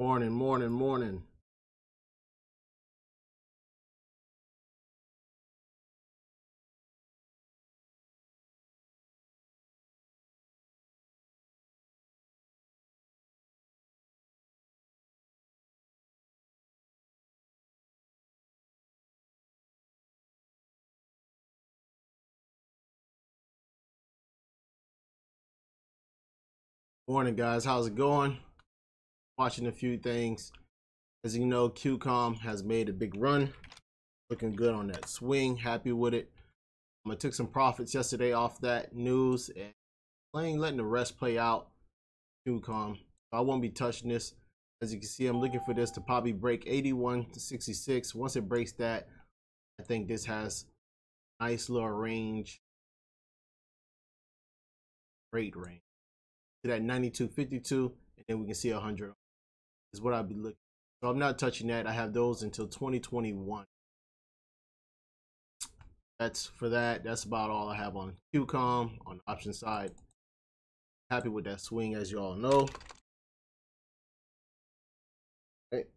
Morning, morning, morning. Morning, guys. How's it going? Watching a few things. As you know, QCOM has made a big run. Looking good on that swing. Happy with it. I took some profits yesterday off that news and letting the rest play out. QCOM. I won't be touching this. As you can see, I'm looking for this to probably break 81 to 66. Once it breaks that, I think this has a nice little range. Great range. To that 92.52, and then we can see 100 is what I'll be looking. So I'm not touching that. I have those until 2021. That's for that. That's about all I have on QCOM on the option side. Happy with that swing, as you all know. Okay.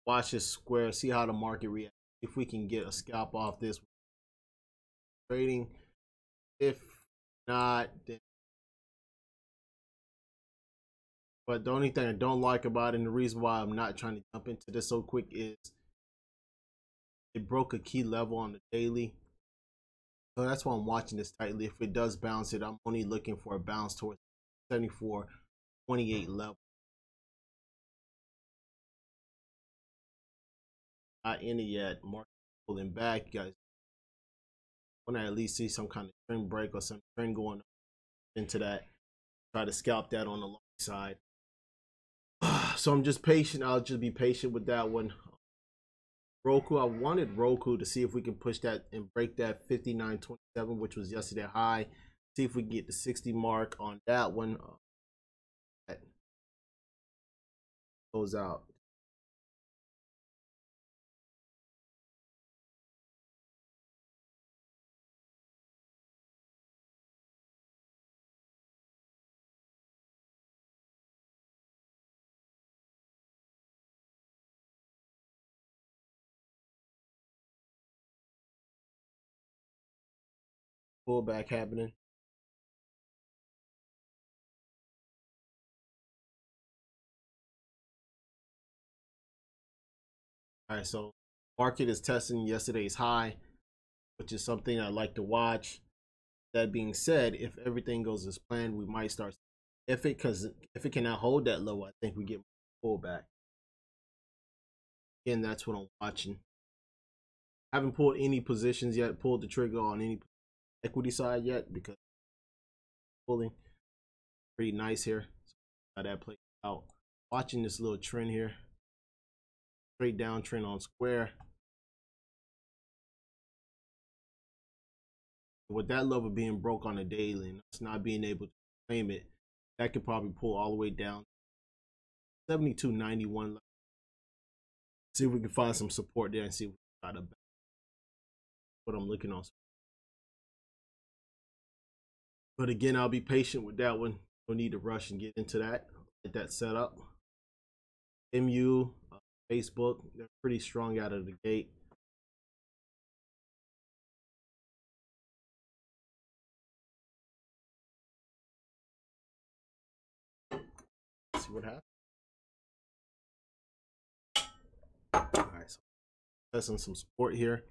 Watch this square. See how the market reacts. If we can get a scalp off this trading. If not, then. But the only thing I don't like about it, and the reason why I'm not trying to jump into this so quick, is it broke a key level on the daily. So that's why I'm watching this tightly. If it does bounce it, I'm only looking for a bounce towards 74.28 level. Not in it yet. Market pulling back. You guys want to at least see some kind of trend break or some trend going into that. Try to scalp that on the long side. So I'm just patient. I'll just be patient with that one. Roku, I wanted Roku to see if we can push that and break that 59.27, which was yesterday high. See if we can get the 60 mark on that one. That goes out. Pullback happening. All right, so market is testing yesterday's high, which is something I like to watch. That being said, if everything goes as planned, we might start. If it cannot hold that low, I think we get pullback. Again, that's what I'm watching. I haven't pulled any positions yet, pulled the trigger on any equity side yet, because pulling pretty nice here. So how that plays out. Watching this little trend here. Straight downtrend on square. With that level being broke on the daily and us not being able to claim it, that could probably pull all the way down 72.91. See if we can find some support there and see if we can try to back what I'm looking on. But again, I'll be patient with that one. Don't need to rush and get into that. Get that set up. MU, Facebook, they're pretty strong out of the gate. Let's see what happens. All right, so testing some support here.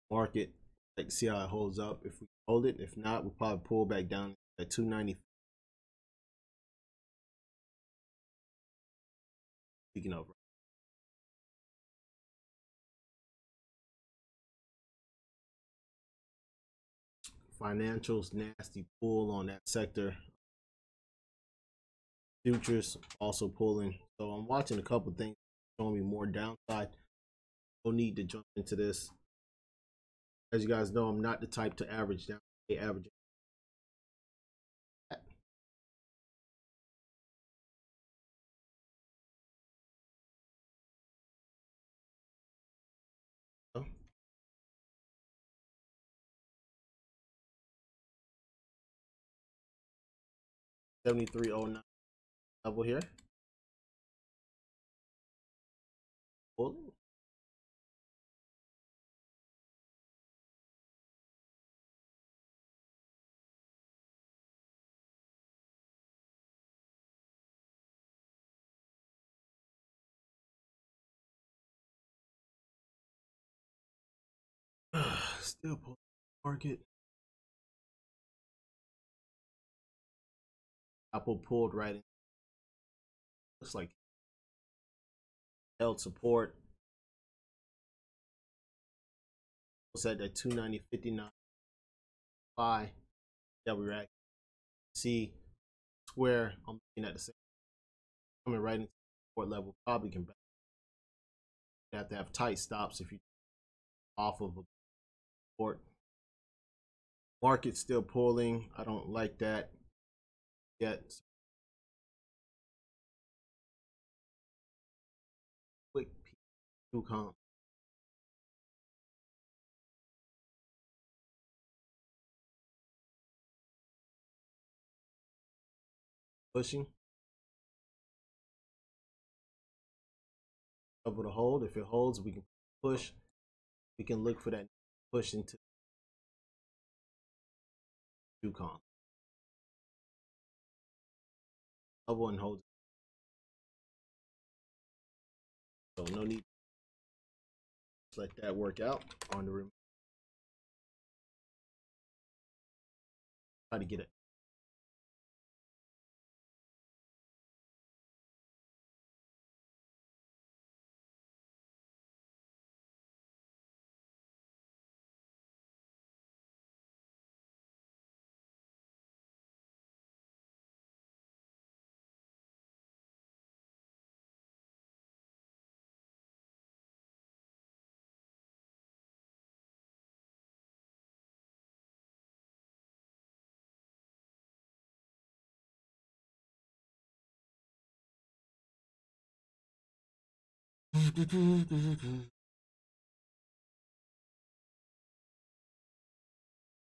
Market, like see how it holds up. If we hold it, if not, we'll probably pull back down at 290. Speaking of, financials, nasty pull on that sector. Futures also pulling. So I'm watching a couple things showing me more downside. No need to jump into this. As you guys know, I'm not the type to average down. Average. 73.09 level here. Pulling. Still pulling market. Apple pulled right in. Looks like held support. It's at that 290.59 buy that we were at. See square. I'm looking at the same coming right into support level. Probably can back. You have to have tight stops if you off of a support. Market still pulling. I don't like that yet. Quick P2 comp. Pushing. Cover the hold. If it holds, we can push. We can look for that push into P2 comp. Double and hold. So no need to let that work out on the rim. Try to get it.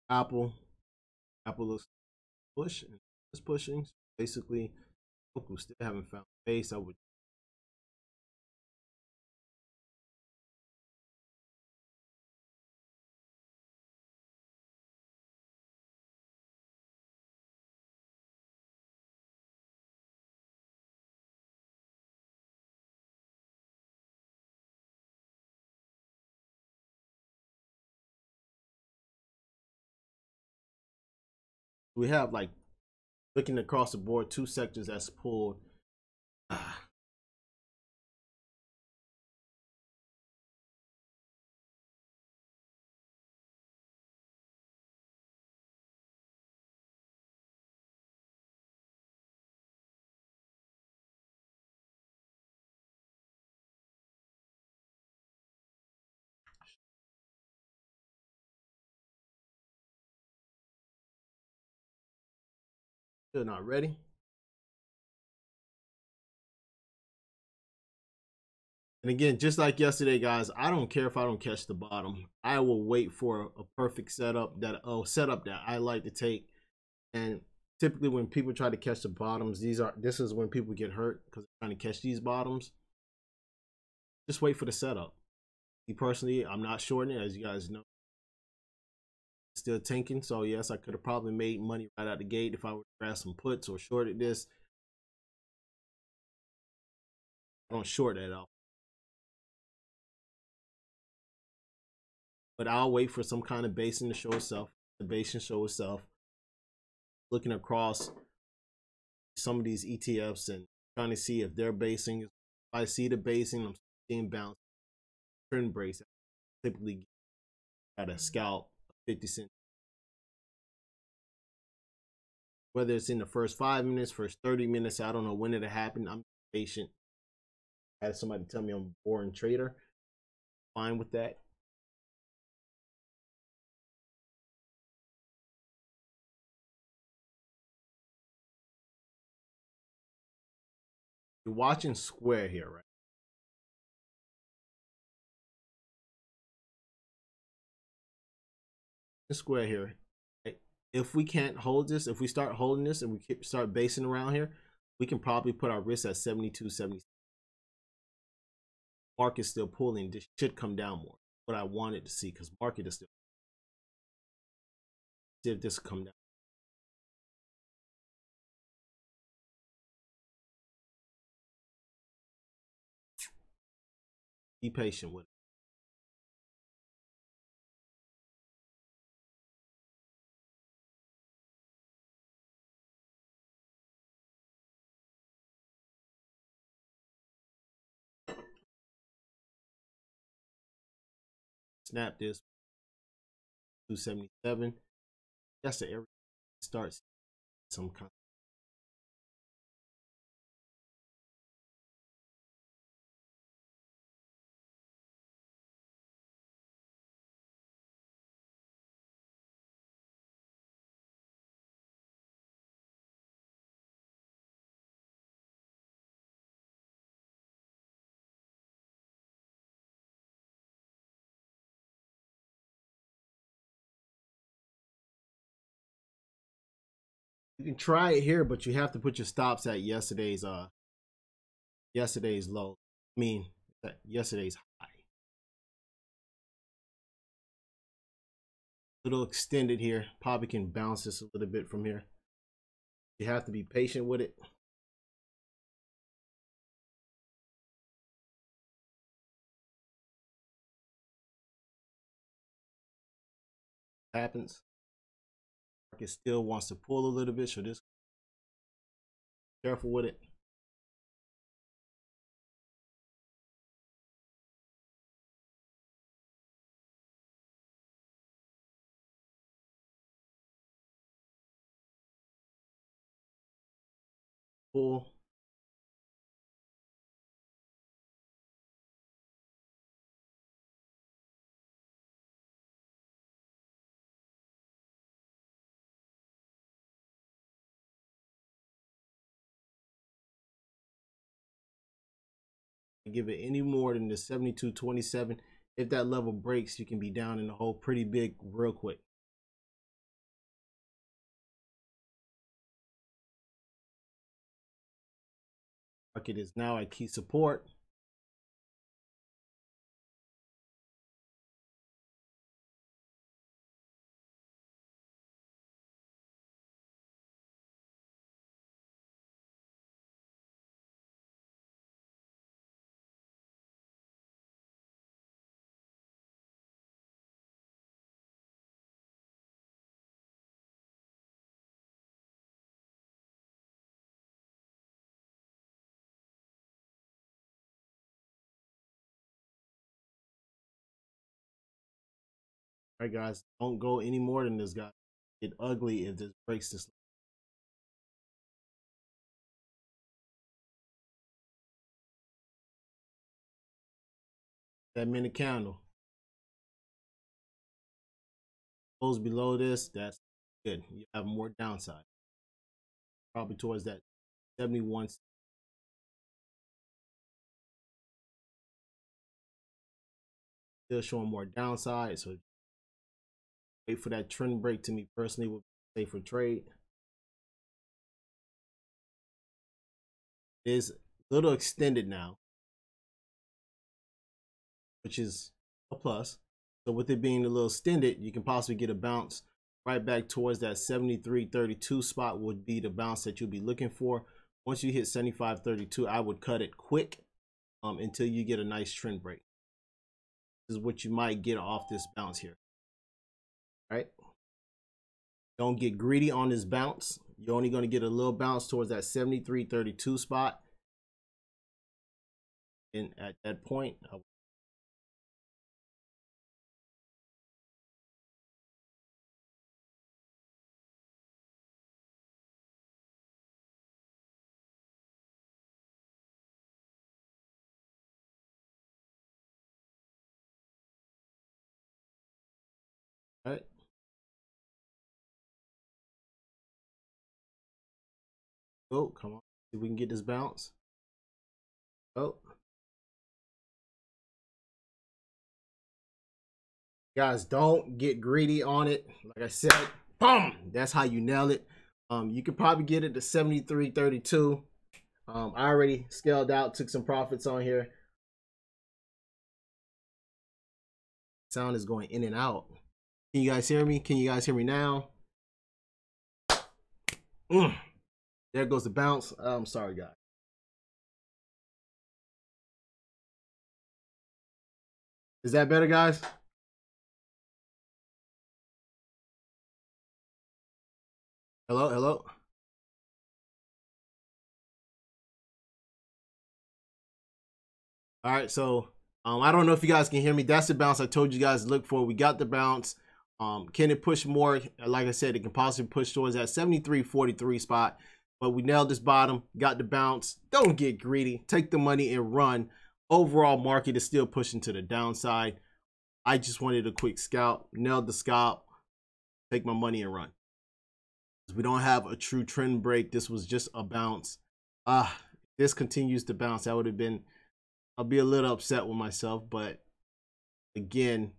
Apple looks pushing. It's pushing. Basically, we still haven't found base. I would. We have like looking across the board, two sectors that's pulled. Still not ready. And again, just like yesterday, guys, I don't care if I don't catch the bottom. I will wait for a perfect setup that I like to take. And typically when people try to catch the bottoms, this is when people get hurt because they're trying to catch these bottoms. Just wait for the setup. Me personally, I'm not shorting it, as you guys know. Still tanking, so yes, I could have probably made money right out the gate if I would grab some puts or shorted this. I don't short that out. But I'll wait for some kind of basing to show itself. The basing show itself. Looking across some of these ETFs and trying to see if they're basing. If I see the basing, I'm seeing bounce. Trend breaks. I typically got a scalp 50 cents. Whether it's in the first 5 minutes, first 30 minutes, I don't know when it'll happen. I'm patient. I had somebody tell me I'm a boring trader. Fine with that. You're watching Square here, right? Square here. Right? if we can't hold this, if we start holding this and we start basing around here, we can probably put our risk at 72, 70. Market's still pulling. This should come down more. What I wanted to see, because market is still. See if this come down. Be patient with it. Snap this 277. That's the area it starts some kind. You can try it here, but you have to put your stops at yesterday's low. I mean, yesterday's high. A little extended here. Probably can bounce this a little bit from here. You have to be patient with it. Happens. Market still wants to pull a little bit, so just careful with it. Pull. Give it any more than the 72.27. If that level breaks, you can be down in the hole pretty big real quick. Market is now at key support. All right, guys, don't go any more than this, guy. Get ugly if this breaks this. That minute candle goes below this, that's good. You have more downside. Probably towards that 71. Still showing more downside, so wait for that trend break. To me personally would be safe for trade. It is a little extended now, which is a plus. So with it being a little extended, you can possibly get a bounce right back towards that 73.32 spot would be the bounce that you'll be looking for. Once you hit 75.32, I would cut it quick until you get a nice trend break. This is what you might get off this bounce here. All right? Don't get greedy on this bounce. You're only going to get a little bounce towards that 73.32 spot. And at that point, all right. Oh, come on. See if we can get this bounce. Oh. Guys, don't get greedy on it. Like I said, Boom! That's how you nail it. You could probably get it to 73.32. I already scaled out, took some profits on here. Sound is going in and out. Can you guys hear me? Can you guys hear me now? There goes the bounce. I'm sorry, guys. Is that better, guys? Hello, hello. All right, so I don't know if you guys can hear me. That's the bounce I told you guys to look for. We got the bounce. Can it push more? Like I said, it can possibly push towards that 73.43 spot. But we nailed this bottom, got the bounce. Don't get greedy. Take the money and run. Overall market is still pushing to the downside. I just wanted a quick scalp. Nailed the scalp. Take my money and run. We don't have a true trend break. This was just a bounce. If this continues to bounce, that would have been, I'll be a little upset with myself, but again,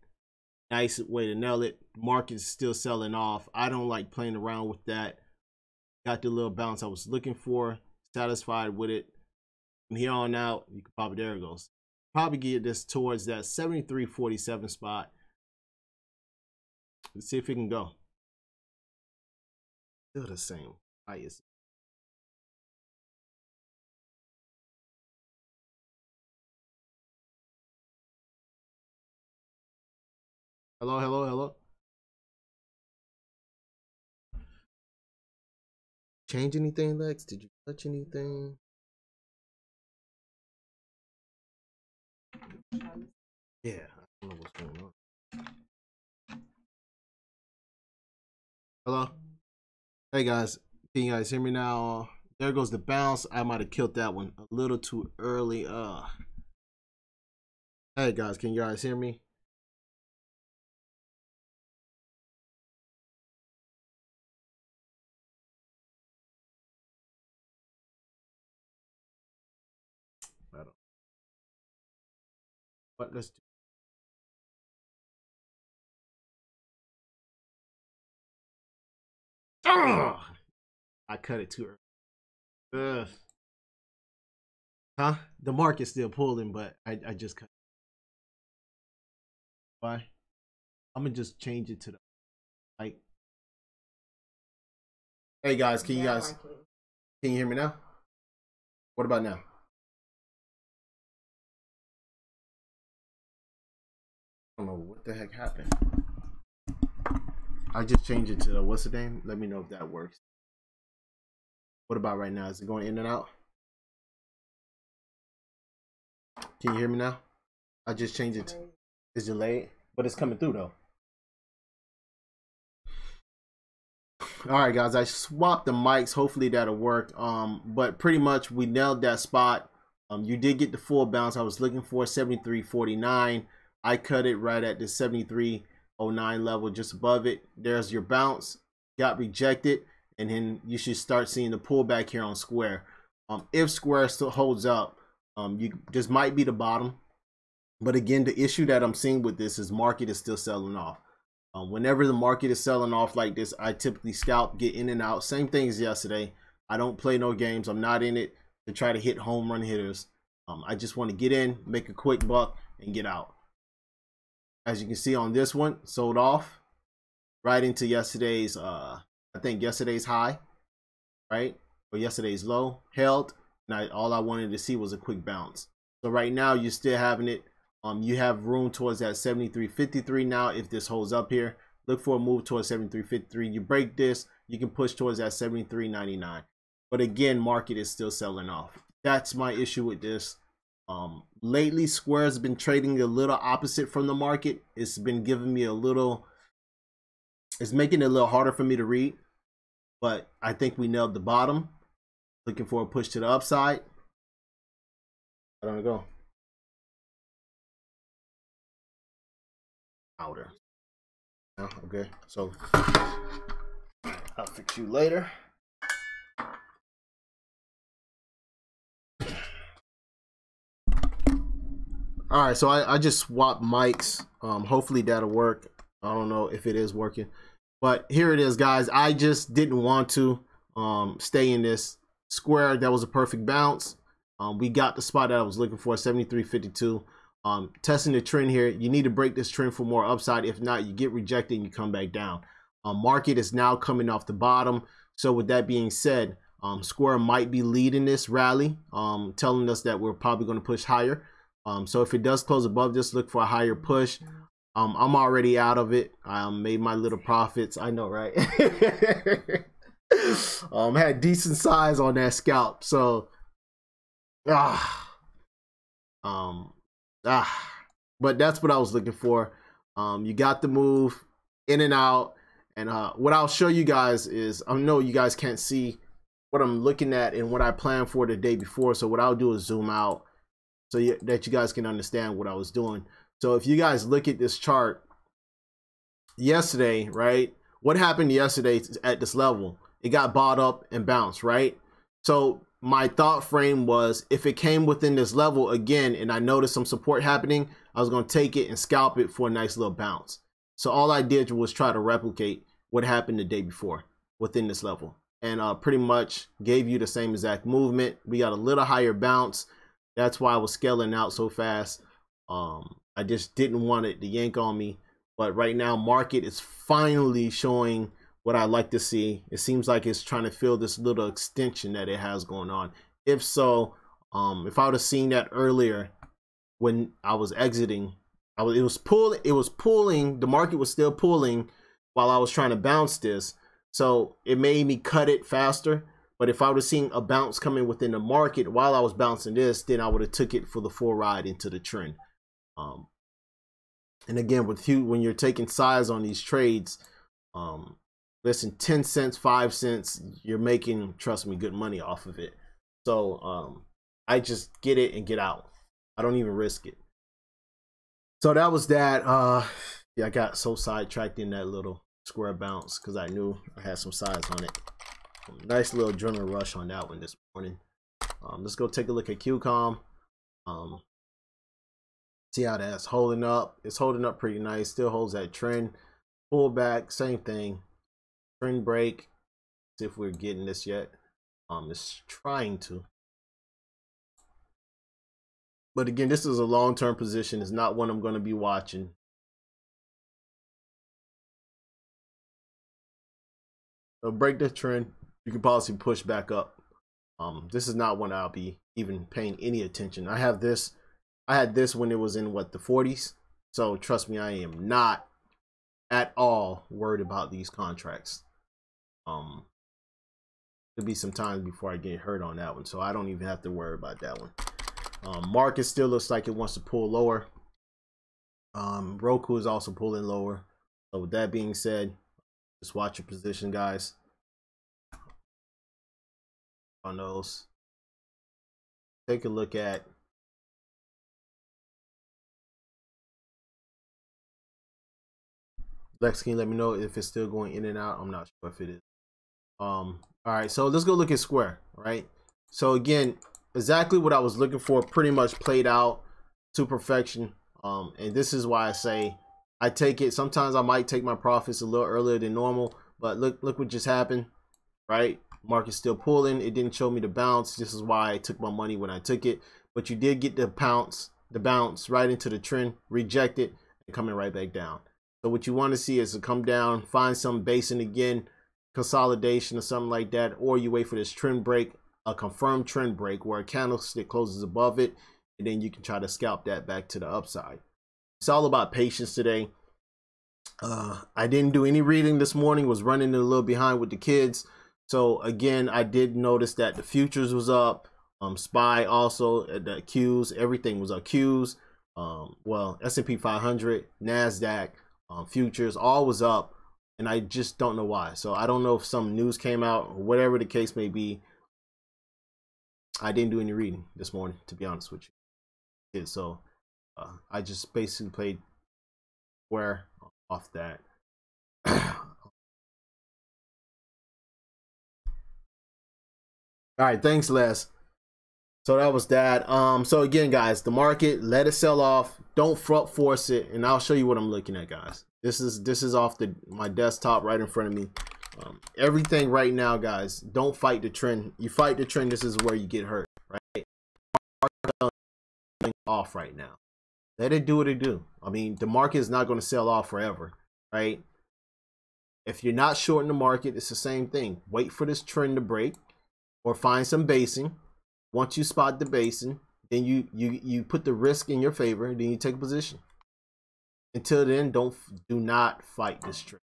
nice way to nail it. Market's still selling off. I don't like playing around with that. Got the little bounce I was looking for, satisfied with it. From here on out, you can probably, there it goes. Probably get this towards that 73.47 spot. Let's see if it can go. Still the same. Highest. Hello, hello, hello. Change anything, Lex? Did you touch anything? Yeah, I don't know what's going on. Hello? Hey guys, can you guys hear me now? There goes the bounce. I might have killed that one a little too early. Hey guys, can you guys hear me? I don't. But let's do. I cut it too early. Huh? The market's still pulling, but I just cut. Why? I'm gonna just change it to the like. Hey guys, can you hear me now? What about now? I don't know what the heck happened. I just changed it to the, what's the name? Let me know if that works. What about right now? Is it going in and out? Can you hear me now? I just changed it. It's delayed, but it's coming through though. All right, guys, I swapped the mics. Hopefully that'll work. But pretty much we nailed that spot. You did get the full bounce I was looking for, 73.49. I cut it right at the 73.09 level, just above it. There's your bounce. Got rejected, and then you should start seeing the pullback here on Square. If Square still holds up, this might be the bottom. But again, the issue that I'm seeing with this is market is still selling off. Whenever the market is selling off like this, I typically scalp, get in and out. Same thing as yesterday. I don't play no games. I'm not in it to try to hit home run hitters. I just want to get in, make a quick buck, and get out. As you can see on this one, sold off right into yesterday's, I think yesterday's high, right? Or yesterday's low, held. And all I wanted to see was a quick bounce. So right now, you're still having it. You have room towards that 73.53 now. If this holds up here, look for a move towards 73.53. You break this, you can push towards that 73.99. But again, market is still selling off. That's my issue with this. Lately, Square has been trading a little opposite from the market. It's been giving me a little, it's making it a little harder for me to read. But I think we nailed the bottom. Looking for a push to the upside. I don't go. Outer. Okay, so I'll fix you later. All right, so I just swapped mics. Hopefully that'll work. I don't know if it is working. But here it is, guys. I just didn't want to stay in this square. That was a perfect bounce. We got the spot that I was looking for, 73.52. Testing the trend here. You need to break this trend for more upside. If not, you get rejected and you come back down. Market is now coming off the bottom. So with that being said, Square might be leading this rally, telling us that we're probably going to push higher. So if it does close above this, look for a higher push. I'm already out of it. I made my little profits. I know, right? Had decent size on that scalp. So, but that's what I was looking for. You got the move in and out. And what I'll show you guys is, I know you guys can't see what I'm looking at and what I planned for the day before. So what I'll do is zoom out so that you guys can understand what I was doing. So if you guys look at this chart yesterday, right? What happened yesterday at this level? It got bought up and bounced, right? So my thought frame was, if it came within this level again and I noticed some support happening, I was going to take it and scalp it for a nice little bounce. So all I did was try to replicate what happened the day before within this level, and pretty much gave you the same exact movement. We got a little higher bounce. That's why I was scaling out so fast. I just didn't want it to yank on me. But right now, market is finally showing what I like to see. It seems like it's trying to fill this little extension that it has going on. If so, if I would have seen that earlier when I was exiting, it was pulling, the market was still pulling while I was trying to bounce this. So it made me cut it faster. But if I would have seen a bounce coming within the market while I was bouncing this, then I would have took it for the full ride into the trend. And again, when you're taking size on these trades, listen, 10 cents, 5 cents, you're making, trust me, good money off of it. So I just get it and get out. I don't even risk it. So that was that. Yeah, I got so sidetracked in that little square bounce because I knew I had some size on it. Nice little adrenaline rush on that one this morning. Let's go take a look at QCOM. See how that's holding up. It's holding up pretty nice. Still holds that trend. Pull back, same thing. Trend break. See if we're getting this yet. It's trying to. But again, this is a long-term position. It's not one I'm going to be watching. So break the trend. You can possibly push back up. This is not one I'll be even paying any attention. I had this when it was in what, the 40s. So trust me, I am not at all worried about these contracts. There'll be some time before I get hurt on that one, so I don't even have to worry about that one. Market still looks like it wants to pull lower. Roku is also pulling lower. So with that being said, just watch your position, guys, on those. Take a look at Lex. Can you let me know if it's still going in and out? I'm not sure if it is. All right, so let's go look at Square. Right, so again, exactly what I was looking for pretty much played out to perfection. And this is why I say I take it. Sometimes I might take my profits a little earlier than normal, but look what just happened, right? Market's still pulling. It didn't show me the bounce. This is why I took my money when I took it. But you did get the bounce right into the trend, reject it, and coming right back down. So what you want to see is to come down, find some basing again, consolidation or something like that, or you wait for this trend break, a confirmed trend break where a candlestick closes above it, and then you can try to scalp that back to the upside. It's all about patience today. I didn't do any reading this morning, was running a little behind with the kids. So again, I did notice that the futures was up, SPY also, the Qs, everything was up. Qs, well, S&P 500, NASDAQ, futures, all was up, and I just don't know why. So I don't know if some news came out or whatever the case may be. I didn't do any reading this morning, to be honest with you. So I just basically played Square off that. All right, thanks, Les. So that was that. So again, guys, the market, let it sell off. don't front force it, and I'll show you what I'm looking at, guys. This is off my desktop right in front of me. Everything right now, guys, don't fight the trend. You fight the trend, this is where you get hurt, right? Off right now. Let it do what it do. I mean, the market is not going to sell off forever, right? If you're not shorting the market, it's the same thing. Wait for this trend to break or find some basing. Once you spot the basing, then you put the risk in your favor, then you take a position. Until then, do not fight this trend.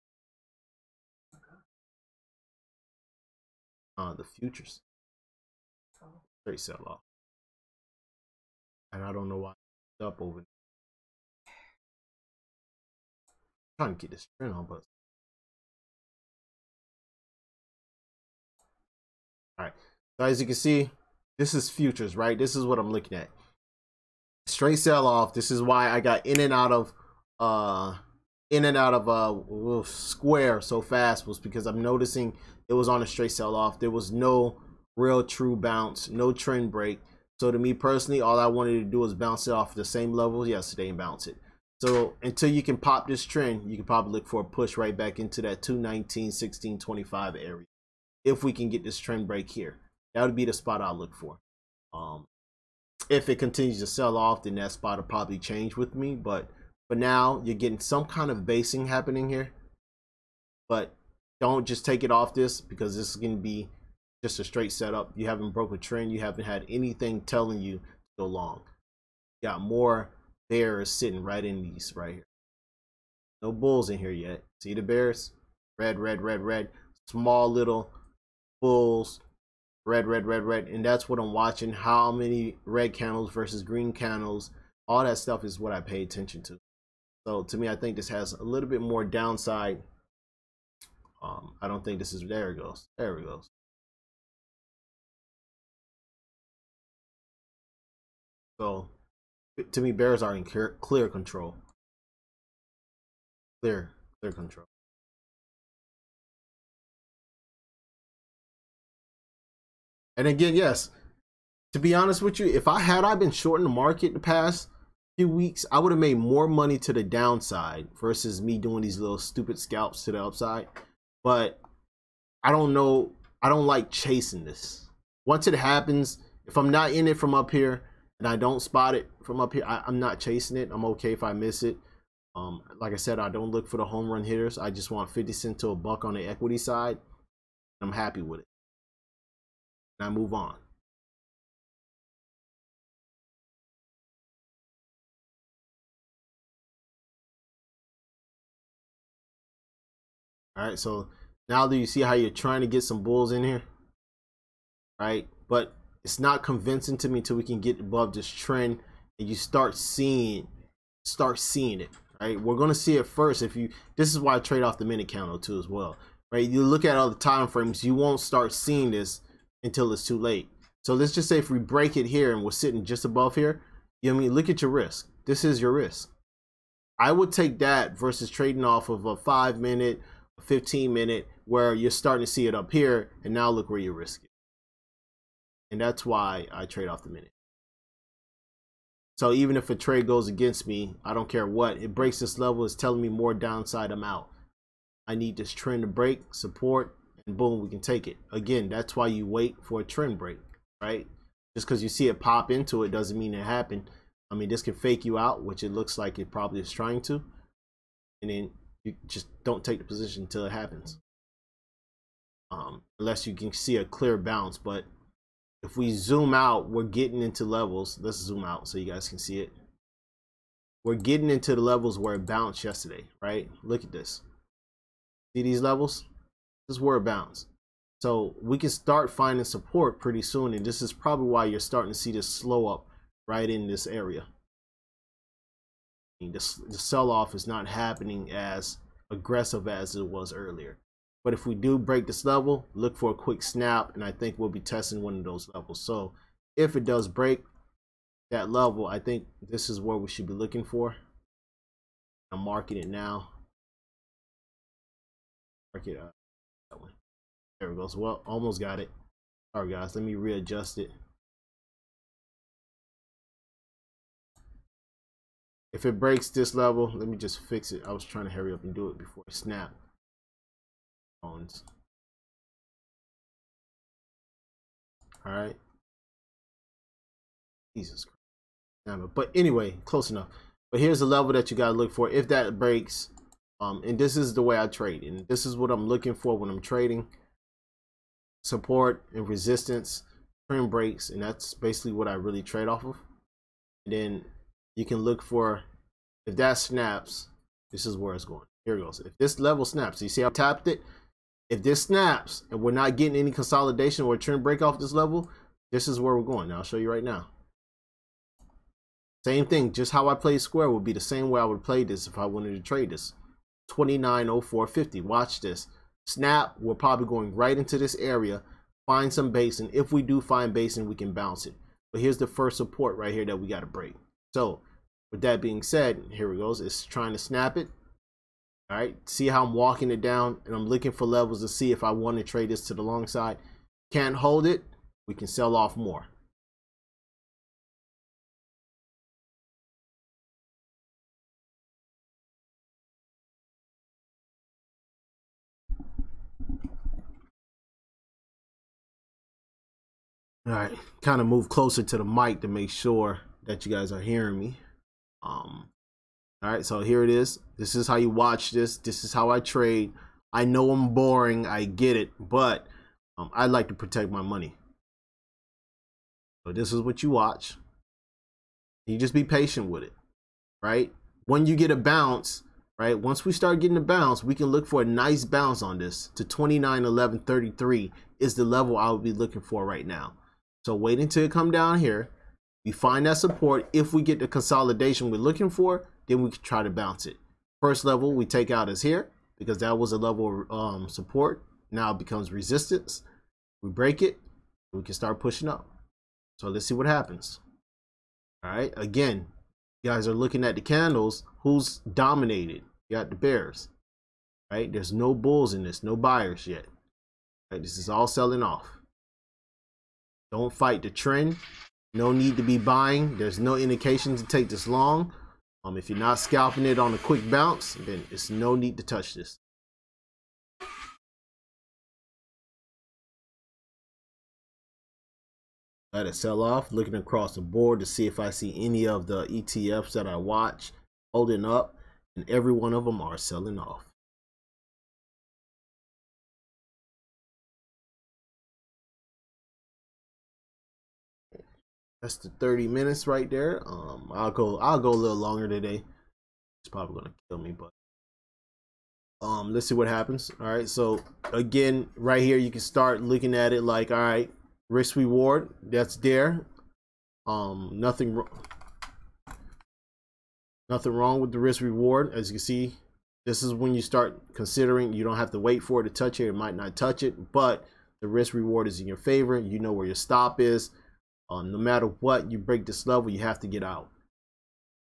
The futures straight sell off, and I don't know why it's up over. I'm trying to get this trend on, but all right. So as you can see, this is futures, right? This is what I'm looking at. Straight sell off. This is why I got in and out of square so fast, was because I'm noticing it was on a straight sell off. There was no real true bounce, no trend break. So to me personally, all I wanted to do was bounce it off the same level yesterday and bounce it. So until you can pop this trend, you can probably look for a push right back into that 219, 16, 25 area. If we can get this trend break here, that would be the spot I'll look for. If it continues to sell off, then that spot will probably change with me. But for now, you're getting some kind of basing happening here. But don't just take it off this, because this is going to be just a straight setup. You haven't broke a trend. You haven't had anything telling you to go long. You got more bears sitting right in these right here. No bulls in here yet. See the bears? Red, red, red, red. Small little bulls. Red, red, red, red. And that's what I'm watching. How many red candles versus green candles. All that stuff is what I pay attention to. So to me, I think this has a little bit more downside. I don't think this is, there it goes. There it goes. So to me, bears are in clear control. Clear control. And again, yes, to be honest with you, if I been shorting the market the past few weeks, I would have made more money to the downside versus me doing these little stupid scalps to the upside. But I don't know. I don't like chasing this. Once it happens, if I'm not in it from up here and I don't spot it from up here, I'm not chasing it. I'm okay if I miss it. Like I said, I don't look for the home run hitters. I just want 50 cents to $1 on the equity side. I'm happy with it. And I move on. All right, so now do you see how you're trying to get some bulls in here? Right, but it's not convincing to me until we can get above this trend and you start seeing it. Right, we're gonna see it first. This is why I trade off the minute candle too as well. Right, you look at all the time frames, you won't start seeing this until it's too late. So let's just say if we break it here and we're sitting just above here, you know what I mean? Look at your risk. This is your risk. I would take that versus trading off of a 5 minute, a 15 minute, where you're starting to see it up here, and now look where you're risking. And that's why I trade off the minute. So even if a trade goes against me, I don't care what, it breaks this level, it's telling me more downside, I'm out. I need this trend to break, support, and boom, we can take it. Again, that's why you wait for a trend break, right? Just because you see it pop into it doesn't mean it happened. I mean, this can fake you out, which it looks like it probably is trying to. And then you just don't take the position until it happens. Unless you can see a clear bounce. But if we zoom out, we're getting into levels. Let's zoom out so you guys can see it. We're getting into the levels where it bounced yesterday, right? Look at this. See these levels? This is where it bounced. So we can start finding support pretty soon. And this is probably why you're starting to see this slow up right in this area. The sell-off is not happening as aggressive as it was earlier. But if we do break this level, look for a quick snap, and I think we'll be testing one of those levels. So if it does break that level, I think this is where we should be looking for. I'm marking it now. Mark it up. That one. There it goes. Well, almost got it. All right, guys, let me readjust it. If it breaks this level, let me just fix it. I was trying to hurry up and do it before it snapped. All right. Jesus Christ. But anyway, close enough. But here's the level that you gotta look for. If that breaks, and this is the way I trade, and this is what I'm looking for when I'm trading: support and resistance, trend breaks, and that's basically what I really trade off of. And then you can look for, if that snaps, this is where it's going. Here it goes. If this level snaps, you see I tapped it. If this snaps and we're not getting any consolidation or trend break off this level, this is where we're going. Now I'll show you right now. Same thing, just how I played square would be the same way I would play this if I wanted to trade this. 29.0450. Watch this. Snap, we're probably going right into this area, find some base, and if we do find base, we can bounce it. But here's the first support right here that we got to break. So with that being said, here it goes. It's trying to snap it. All right, see how I'm walking it down, and I'm looking for levels to see if I want to trade this to the long side. Can't hold it, we can sell off more. All right, kind of move closer to the mic to make sure that you guys are hearing me. All right, so here it is. This is how you watch this. This is how I trade. I know I'm boring, I get it, but I like to protect my money. So this is what you watch. You just be patient with it, right? When you get a bounce, right? Once we start getting a bounce, we can look for a nice bounce on this to 29.1133 is the level I would be looking for right now. So wait until it come down here. We find that support. If we get the consolidation we're looking for, then we can try to bounce it. First level we take out is here because that was a level of support. Now it becomes resistance. We break it, we can start pushing up. So let's see what happens. All right, again, you guys are looking at the candles. Who's dominated? You got the bears, right? There's no bulls in this, no buyers yet. Right? This is all selling off. Don't fight the trend. No need to be buying. There's no indication to take this long. If you're not scalping it on a quick bounce, then it's no need to touch this. Let it sell off. Looking across the board to see if I see any of the ETFs that I watch holding up, and every one of them are selling off. That's the 30 minutes right there. I'll go a little longer today. It's probably gonna kill me, but let's see what happens. All right, so again, right here you can start looking at it like, all right, risk reward, that's there. Nothing wrong with the risk reward. As you can see, this is when you start considering. You don't have to wait for it to touch it. It might not touch it, but the risk reward is in your favor. You know where your stop is. No matter what, you break this level, you have to get out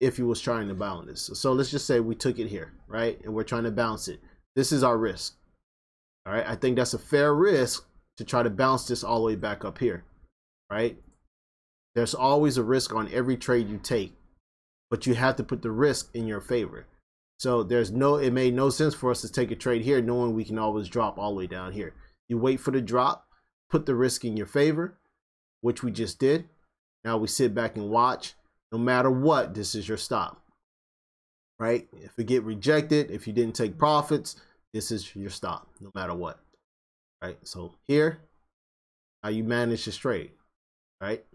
if you was trying to bounce this. So let's just say we took it here, right? And we're trying to bounce it. This is our risk. All right, I think that's a fair risk to try to bounce this all the way back up here, right? There's always a risk on every trade you take, but you have to put the risk in your favor. So it made no sense for us to take a trade here knowing we can always drop all the way down here. You wait for the drop, put the risk in your favor, which we just did. Now we sit back and watch. No matter what, this is your stop, right? If it get rejected, if you didn't take profits, this is your stop, no matter what, right? So here, how you manage this trade, right?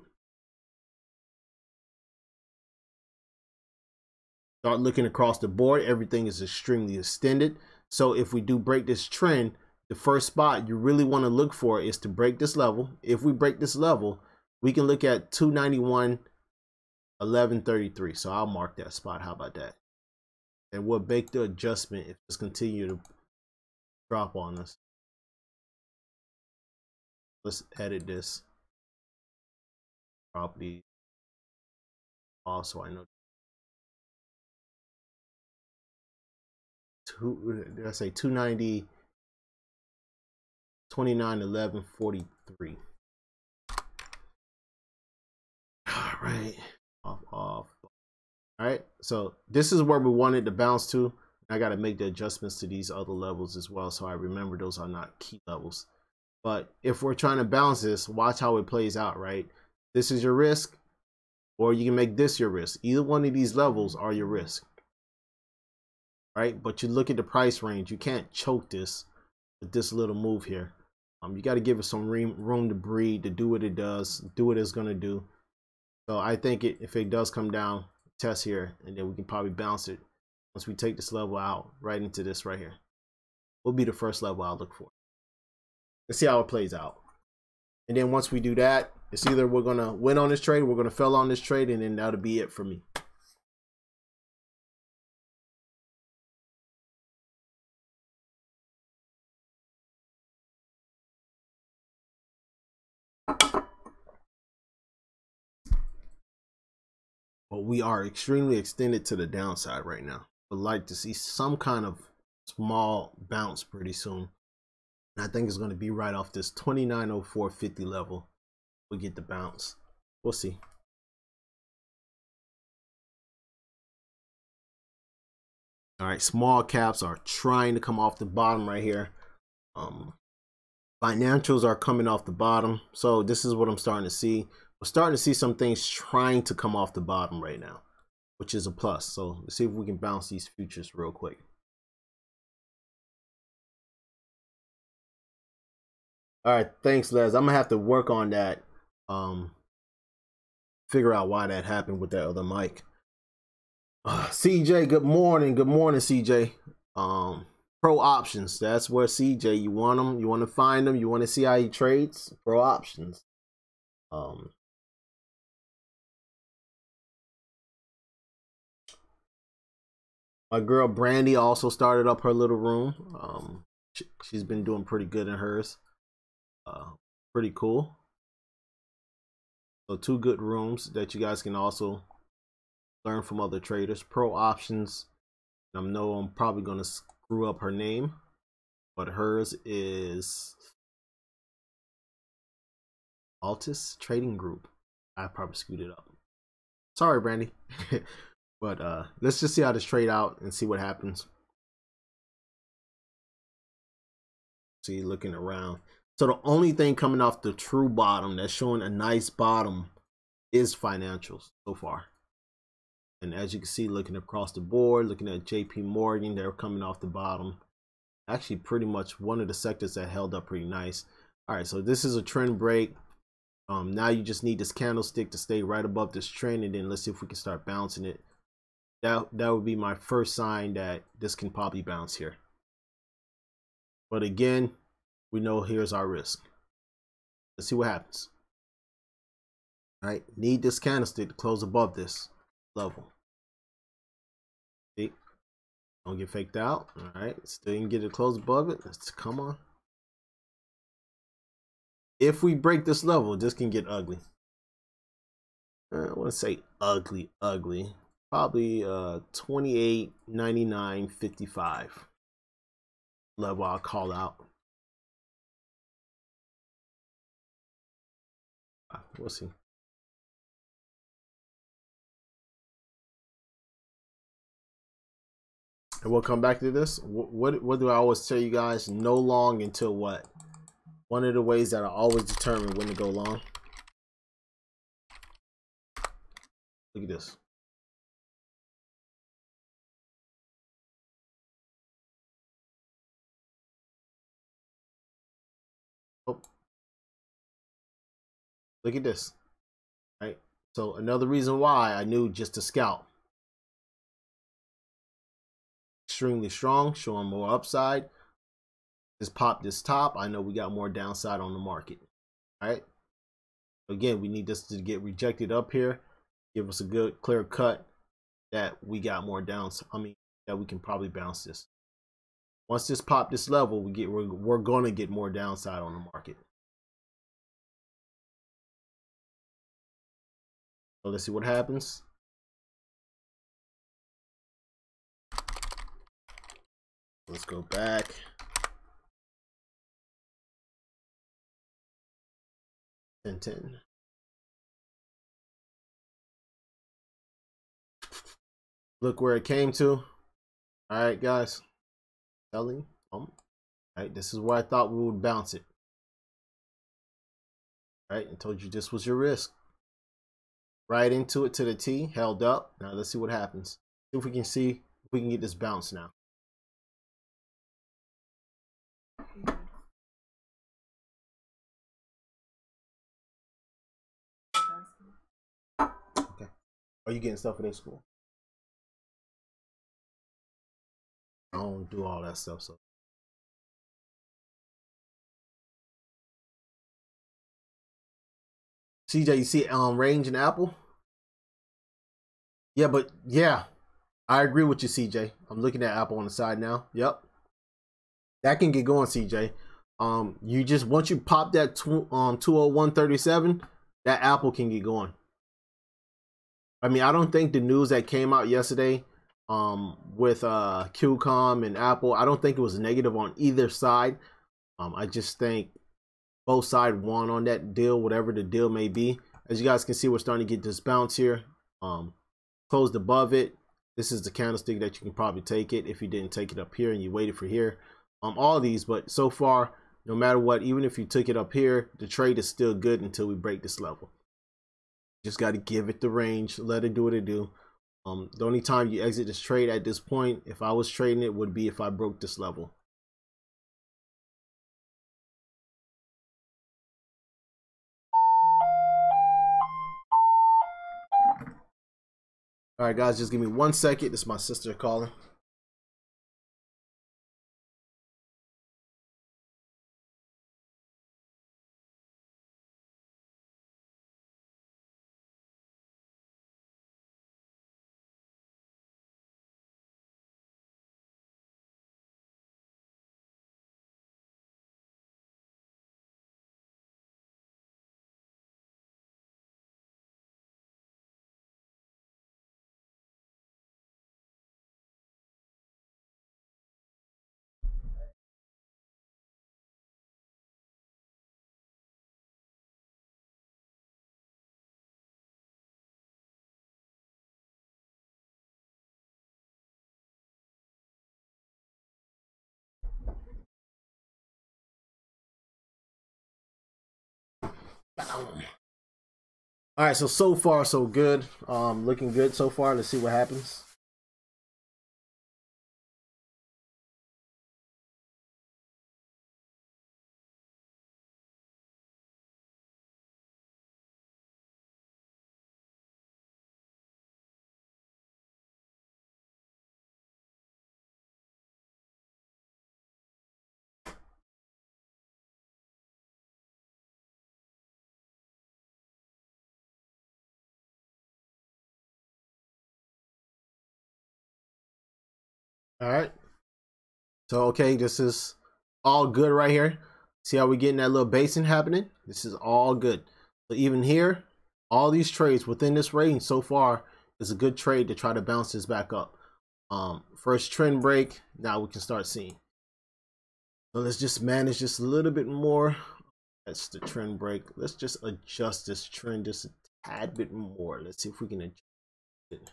Start looking across the board. Everything is extremely extended. So if we do break this trend, the first spot you really want to look for is to break this level. If we break this level, we can look at 291.1133. So I'll mark that spot. How about that? And we'll make the adjustment if it's continue to drop on us. Let's edit this property. Also, I know did I say 290 29.1143. All right, off All right, so this is where we wanted to bounce to. I got to make the adjustments to these other levels as well, so I remember those are not key levels. But if we're trying to bounce this, watch how it plays out, right? This is your risk, or you can make this your risk. Either one of these levels are your risk, right? But you look at the price range. You can't choke this with this little move here. You got to give it some room to breathe, to do what it does, do what it's going to do. So I think if it does come down, test here, and then we can probably bounce it once we take this level out right into this right here. Will be the first level I'll look for. Let's see how it plays out. And then once we do that, it's either we're going to win on this trade, we're going to fail on this trade, and then that'll be it for me. But we are extremely extended to the downside right now. I'd like to see some kind of small bounce pretty soon. And I think it's going to be right off this 2904.50 level. We'll get the bounce. We'll see. All right, small caps are trying to come off the bottom right here. Financials are coming off the bottom. So this is what I'm starting to see. We're starting to see some things trying to come off the bottom right now, which is a plus. So let's see if we can bounce these futures real quick. All right, thanks, Les. I'm gonna have to work on that. Figure out why that happened with that other mic. CJ, good morning. Good morning, CJ. Pro options. That's where CJ. You want them. You want to find them. You want to see how he trades. Pro options. My girl Brandy also started up her little room. She's been doing pretty good in hers. Pretty cool. So 2 good rooms that you guys can also learn from other traders. Pro options. I know I'm probably gonna screw up her name, but hers is Altus Trading Group. I probably screwed it up. Sorry, Brandy. But let's just see how this trade out and see what happens. See, looking around. So the only thing coming off the true bottom that's showing a nice bottom is financials so far. And as you can see, looking across the board, looking at JP Morgan, they're coming off the bottom. Actually, pretty much one of the sectors that held up pretty nice. All right, so this is a trend break. Now you just need this candlestick to stay right above this trend, and then let's see if we can start bouncing it. That would be my first sign that this can probably bounce here. But again, we know here's our risk. Let's see what happens. All right, need this candlestick to close above this level. See, don't get faked out. All right, still can get it close above it. Let's come on. If we break this level, this can get ugly. I want to say ugly. Probably 28.99.55 level I'll call out. We'll see. And we'll come back to this. What do I always tell you guys? No long until what? One of the ways that I always determine when to go long. Look at this. Oh. Look at this. Right? So another reason why I knew just to scalp. Extremely strong, showing more upside. Just pop this top. I know we got more downside on the market. All right. Again, we need this to get rejected up here. Give us a good clear cut that we got more downside. I mean, that we can probably bounce this. Once this pop this level, we're gonna get more downside on the market. So let's see what happens. Let's go back. 10. Look where it came to. All right, guys. Selling. All right, this is where I thought we would bounce it. All right, I told you this was your risk. Right into it to the T, held up. Now let's see what happens. See if we can get this bounce now. Okay. Are you getting stuff for their school? I don't do all that stuff, so. CJ, you see range and Apple? Yeah, but yeah, I agree with you, CJ. I'm looking at Apple on the side now. Yep. That can get going, CJ. You just once you pop that 201.37, that Apple can get going. I mean, I don't think the news that came out yesterday with QCOM and Apple, I don't think it was negative on either side. I just think both sides won on that deal, whatever the deal may be. As you guys can see, we're starting to get this bounce here. Closed above it. This is the candlestick that you can probably take it if you didn't take it up here and you waited for here. All these, but so far, no matter what, even if you took it up here, the trade is still good until we break this level. Just got to give it the range, let it do what it do. The only time you exit this trade at this point, if I was trading it, would be if I broke this level. All right, guys, just give me 1 second. This is my sister calling. All right, so far so good. Looking good so far. Let's see what happens. All right. So, okay, this is all good right here. See how we getting that little basing happening? This is all good. So even here, all these trades within this range so far is a good trade to try to bounce this back up. First trend break, now we can start seeing. So let's just manage this a little bit more. That's the trend break. Let's just adjust this trend just a tad bit more. Let's see if we can adjust it.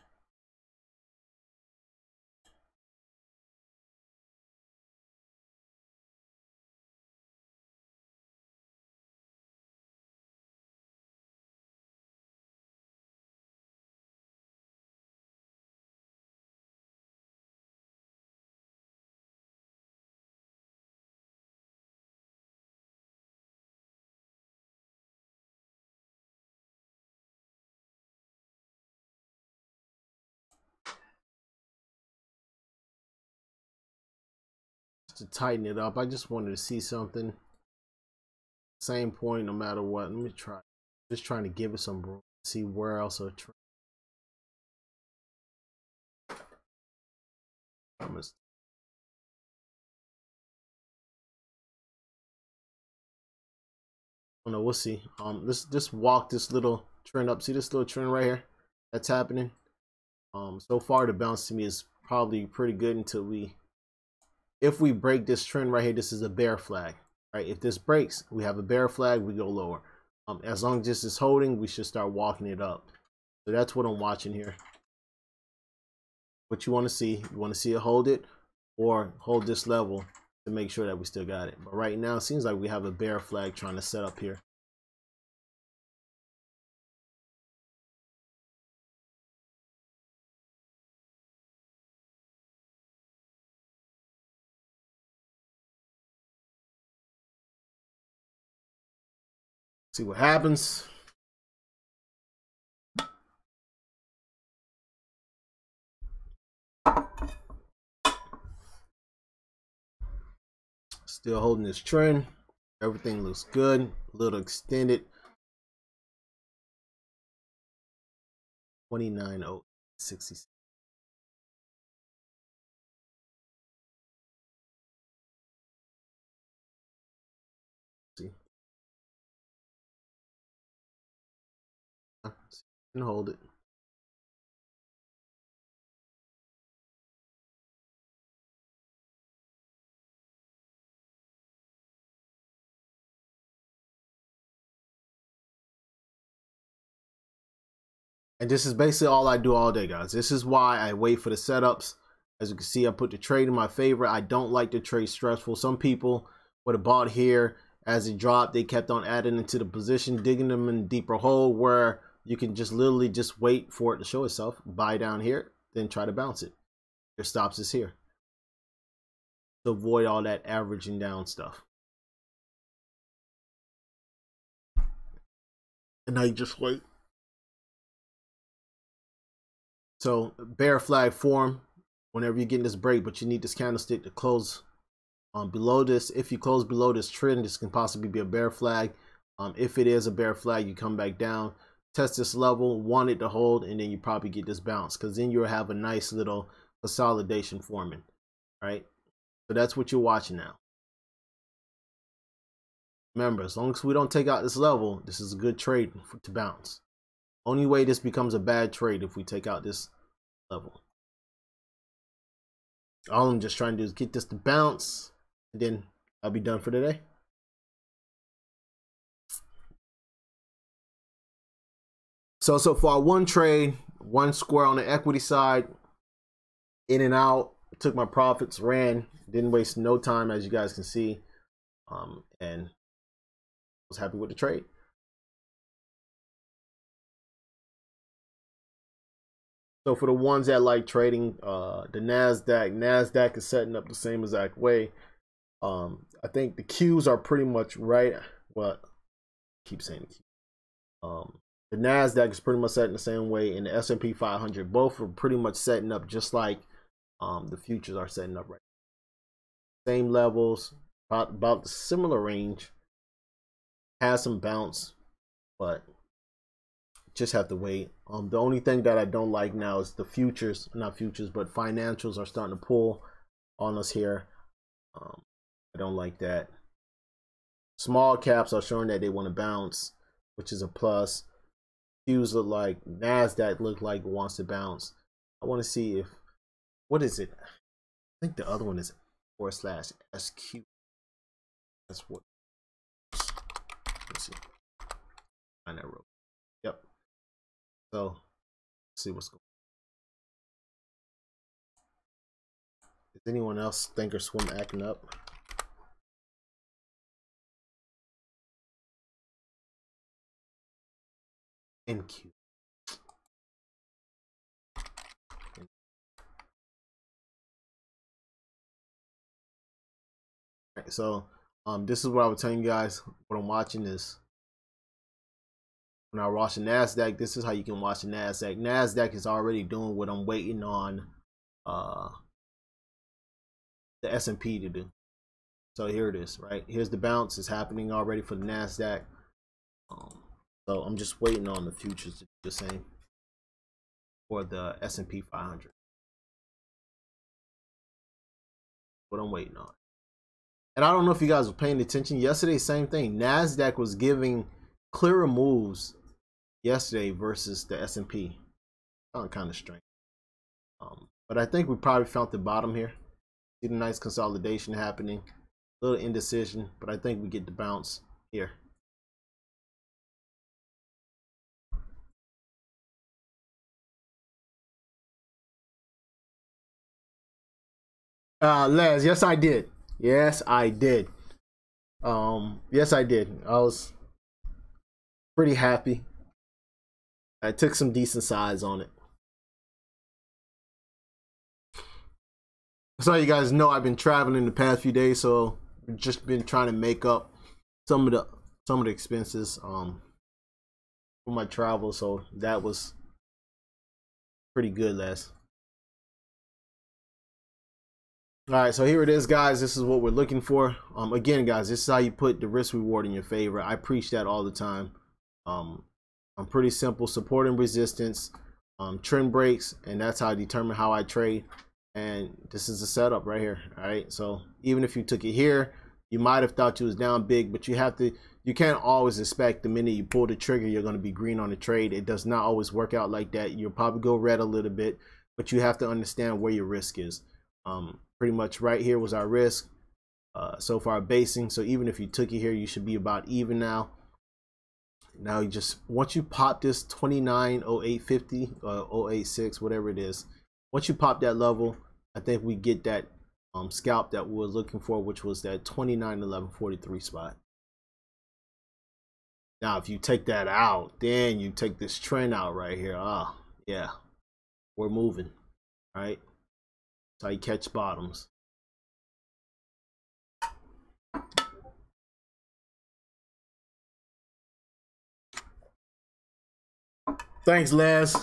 To tighten it up, I just wanted to see something. Same point, no matter what. Let me try. Just trying to give it some room. See where else a trend. I don't know. We'll see. Let's just walk this little trend up. See this little trend right here? That's happening. So far the bounce to me is probably pretty good until if we break this trend right here, this is a bear flag. Right? If this breaks, we have a bear flag, we go lower. As long as this is holding, we should start walking it up. So that's what I'm watching here. what you want to see. You want to see it hold it or hold this level to make sure that we still got it. But right now it seems like we have a bear flag trying to set up here. See what happens. Still holding this trend. Everything looks good. A little extended. 29.066. See. And hold it. And this is basically all I do all day, guys. This is why I wait for the setups. As you can see, I put the trade in my favor. I don't like the trade stressful. Some people would have bought here as it dropped. They kept on adding into the position, digging them in a deeper hole where you can just literally just wait for it to show itself. Buy down here, then try to bounce it. Your stops is here. To avoid all that averaging down stuff. And now you just wait. So bear flag form whenever you're getting this break, but you need this candlestick to close below this. If you close below this trend, this can possibly be a bear flag. If it is a bear flag, you come back down, test this level, want it to hold, and then you probably get this bounce, because then you'll have a nice little consolidation forming, right? So that's what you're watching now. Remember, as long as we don't take out this level, this is a good trade to bounce. Only way this becomes a bad trade if we take out this level. All I'm just trying to do is get this to bounce, and then I'll be done for today. So far, one trade, one square on the equity side, in and out, took my profits, ran, didn't waste no time, as you guys can see, and was happy with the trade. So for the ones that like trading the NASDAQ is setting up the same exact way. I think the Qs are pretty much right. Well, I keep saying the NASDAQ is pretty much setting the same way, and the S&P 500. Both are pretty much setting up just like the futures are setting up right now. Same levels, about the similar range. Has some bounce, but just have to wait. The only thing that I don't like now is the futures, not futures, but financials are starting to pull on us here. I don't like that. Small caps are showing that they want to bounce, which is a plus. Qs look like, NASDAQ look like it wants to bounce. I want to see if, what is it? I think the other one is /SQ. That's what, let's see. Find that real. Yep. So let's see what's going on. Is anyone else Thinkorswim acting up? NQ. Right, so this is what I was telling you guys. What I'm watching is, when I watch the NASDAQ, this is how you can watch the NASDAQ. NASDAQ is already doing what I'm waiting on the S&P to do. So here it is, right? Here's the bounce. It's happening already for the NASDAQ. So I'm just waiting on the futures to do the same for the S&P 500. What I'm waiting on. And I don't know if you guys were paying attention. Yesterday, same thing. NASDAQ was giving clearer moves yesterday versus the S&P. Kind of strange. But I think we probably found the bottom here. See the nice consolidation happening. A little indecision, but I think we get the bounce here. Les, yes I did. Yes I did. Yes I did. I was pretty happy. I took some decent size on it. So you guys know I've been traveling the past few days, so I've just been trying to make up some of the expenses for my travel. So that was pretty good, Les. All right, so here it is, guys. This is what we're looking for. Again, guys, this is how you put the risk reward in your favor. I preach that all the time. I'm pretty simple: support and resistance, trend breaks, and that's how I determine how I trade. And this is the setup right here. All right, so even if you took it here, you might have thought you was down big, but you can't always expect the minute you pull the trigger you're going to be green on the trade. It does not always work out like that. You'll probably go red a little bit, but you have to understand where your risk is. Pretty much right here was our risk, so far basing. So even if you took it here, you should be about even now. Now you just, once you pop this 29.0850 0.86, whatever it is, once you pop that level, I think we get that scalp that we were looking for, which was that 29.1143 spot. Now if you take that out, then you take this trend out right here. Yeah, we're moving, right? That's how you catch bottoms. Thanks, Les.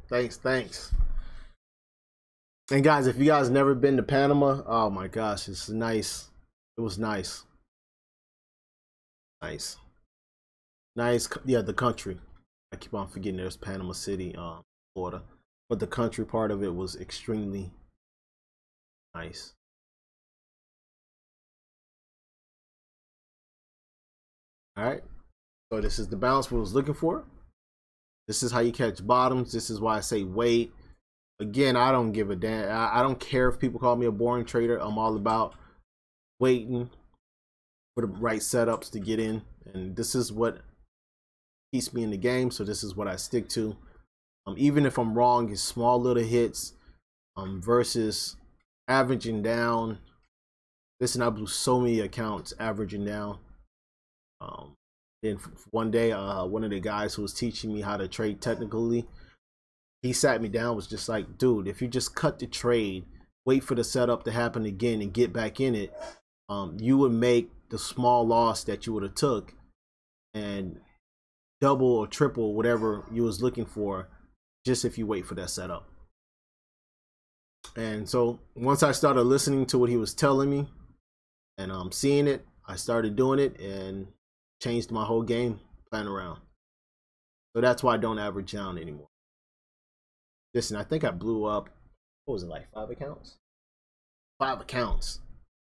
Thanks. And guys, if you guys never been to Panama, oh my gosh, it's nice. It was nice. Nice. Yeah, the country. I keep on forgetting there's Panama City, Florida. But the country part of it was extremely nice. All right. So this is the bounce we was looking for. This is how you catch bottoms. This is why I say wait. Again, I don't give a damn. I don't care if people call me a boring trader. I'm all about waiting for the right setups to get in. And this is what keeps me in the game. So this is what I stick to. Even if I'm wrong, it's small little hits versus averaging down. Listen, I blew so many accounts averaging down. Then one day, one of the guys who was teaching me how to trade technically, he sat me down, was just like, dude, if you just cut the trade, wait for the setup to happen again and get back in it, you would make the small loss that you would have took and double or triple whatever you was looking for just if you wait for that setup. And so once I started listening to what he was telling me and seeing it, I started doing it and changed my whole game plan around. So that's why I don't average down anymore. Listen, I think I blew up, what was it, like 5 accounts? 5 accounts.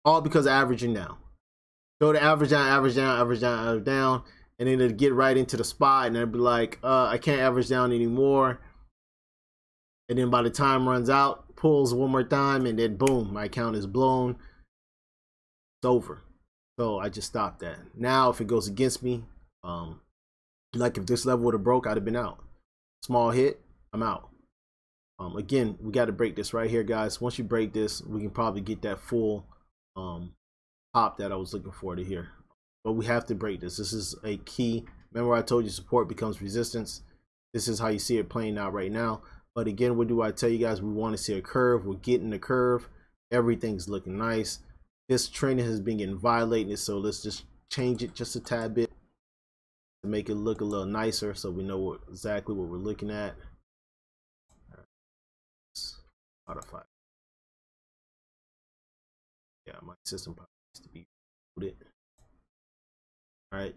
All because of averaging down. So to average down, average down, average down, average down, and then it'd get right into the spot and I'd be like, I can't average down anymore. And then by the time runs out, pulls one more time, and then boom, my account is blown. It's over. So I just stopped that. Now if it goes against me, like if this level would have broke, I'd have been out. Small hit, I'm out. Again, we got to break this right here, guys. Once you break this, we can probably get that full pop that I was looking for to here. But we have to break this. This is a key. Remember I told you support becomes resistance. This is how you see it playing out right now. But again, what do I tell you guys? We want to see a curve. We're getting the curve. Everything's looking nice. This trend has been getting violated, so let's just change it just a tad bit to make it look a little nicer so we know exactly what we're looking at. Modify. Yeah, my system probably needs to be booted. All right,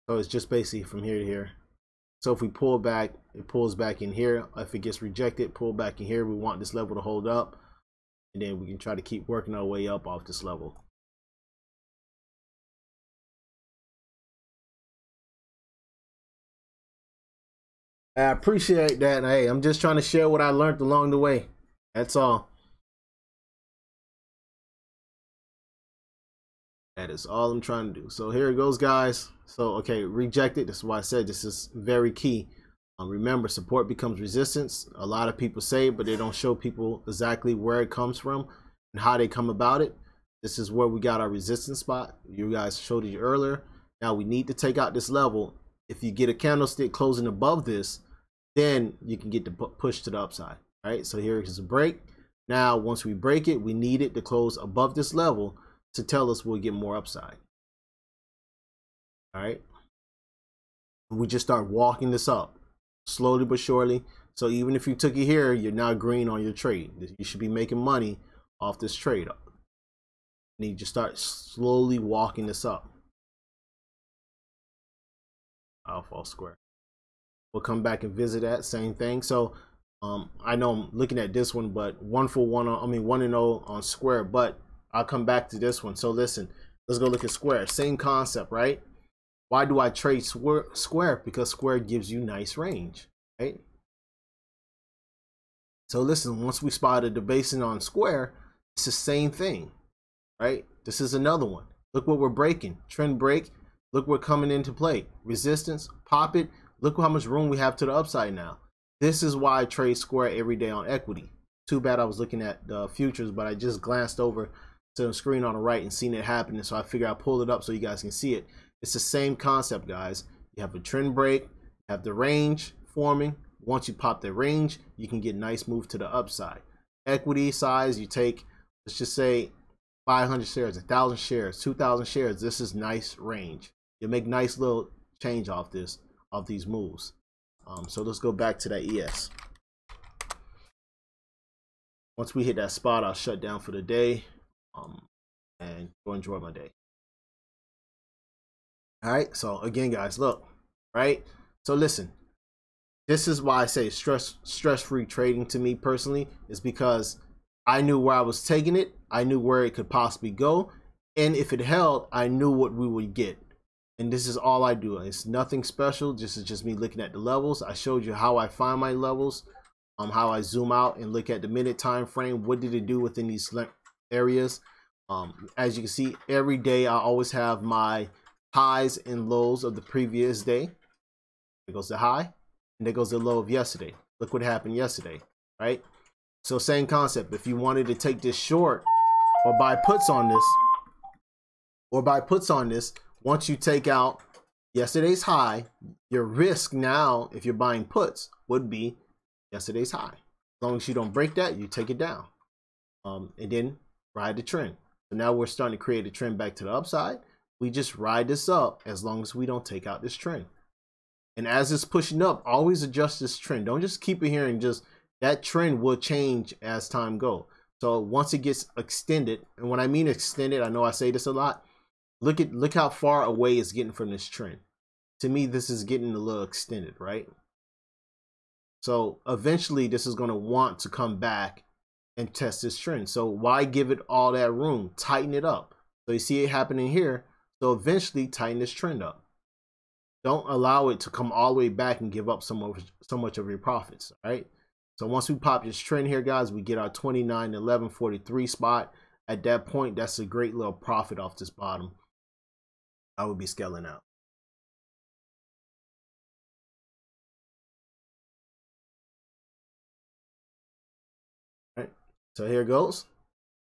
so it's just basically from here to here. So if we pull back, it pulls back in here. If it gets rejected, pull back in here. We want this level to hold up, and then we can try to keep working our way up off this level. I appreciate that. Hey, I'm just trying to share what I learned along the way. That's all. That is all I'm trying to do. So here it goes, guys. So, okay, rejected. This is why I said this is very key. Remember, support becomes resistance. A lot of people say it, but they don't show people exactly where it comes from and how they come about it. This is where we got our resistance spot. You guys showed it earlier. Now we need to take out this level. If you get a candlestick closing above this, then you can get the push to the upside. All right, so here is a break. Now, once we break it, we need it to close above this level to tell us we'll get more upside. All right, we just start walking this up slowly but surely. So even if you took it here, you're now green on your trade. You should be making money off this trade up. And you just start slowly walking this up. I'll fall square. We'll come back and visit that same thing. So I know I'm looking at this one, but 1-0 on square, but I'll come back to this one. So listen, let's go look at square. Same concept, right? Why do I trade square? Because square gives you nice range, right? So listen, once we spotted the basin on square, it's the same thing, right? This is another one. Look what we're breaking. Trend break. Look what's coming into play. Resistance, pop it. Look how much room we have to the upside now. This is why I trade square every day on equity. Too bad I was looking at the futures, but I just glanced over to the screen on the right and seen it happening. So I figured I'll pull it up so you guys can see it. It's the same concept, guys. You have a trend break, you have the range forming. Once you pop the range, you can get nice move to the upside. Equity size, you take, let's just say 500 shares, 1,000 shares, 2,000 shares. This is nice range. You make nice little change off this, off these moves. So let's go back to that ES. Once we hit that spot, I'll shut down for the day and go enjoy my day. All right, so again, guys, look, right? So listen, this is why I say stress-free trading to me personally is because I knew where I was taking it. I knew where it could possibly go. And if it held, I knew what we would get. And this is all I do. It's nothing special. This is just me looking at the levels. I showed you how I find my levels, how I zoom out and look at the minute time frame. What did it do within these areas? As you can see, every day I always have my highs and lows of the previous day. There goes the high, and there goes the low of yesterday. Look what happened yesterday, right? So same concept. If you wanted to take this short or buy puts on this, once you take out yesterday's high, your risk now, if you're buying puts, would be yesterday's high. As long as you don't break that, you take it down. And then ride the trend. So now we're starting to create a trend back to the upside. We just ride this up as long as we don't take out this trend. And as it's pushing up, always adjust this trend. Don't just keep it here and just, that trend will change as time goes. So once it gets extended, and when I mean extended, I know I say this a lot, look how far away it's getting from this trend. To me, this is getting a little extended, right? So eventually this is going to want to come back and test this trend. So why give it all that room? Tighten it up. So you see it happening here. So eventually tighten this trend up. Don't allow it to come all the way back and give up so much of your profits, all right? So once we pop this trend here, guys, we get our 29.1143 spot. At that point, that's a great little profit off this bottom. I would be scaling out. All right, so here it goes.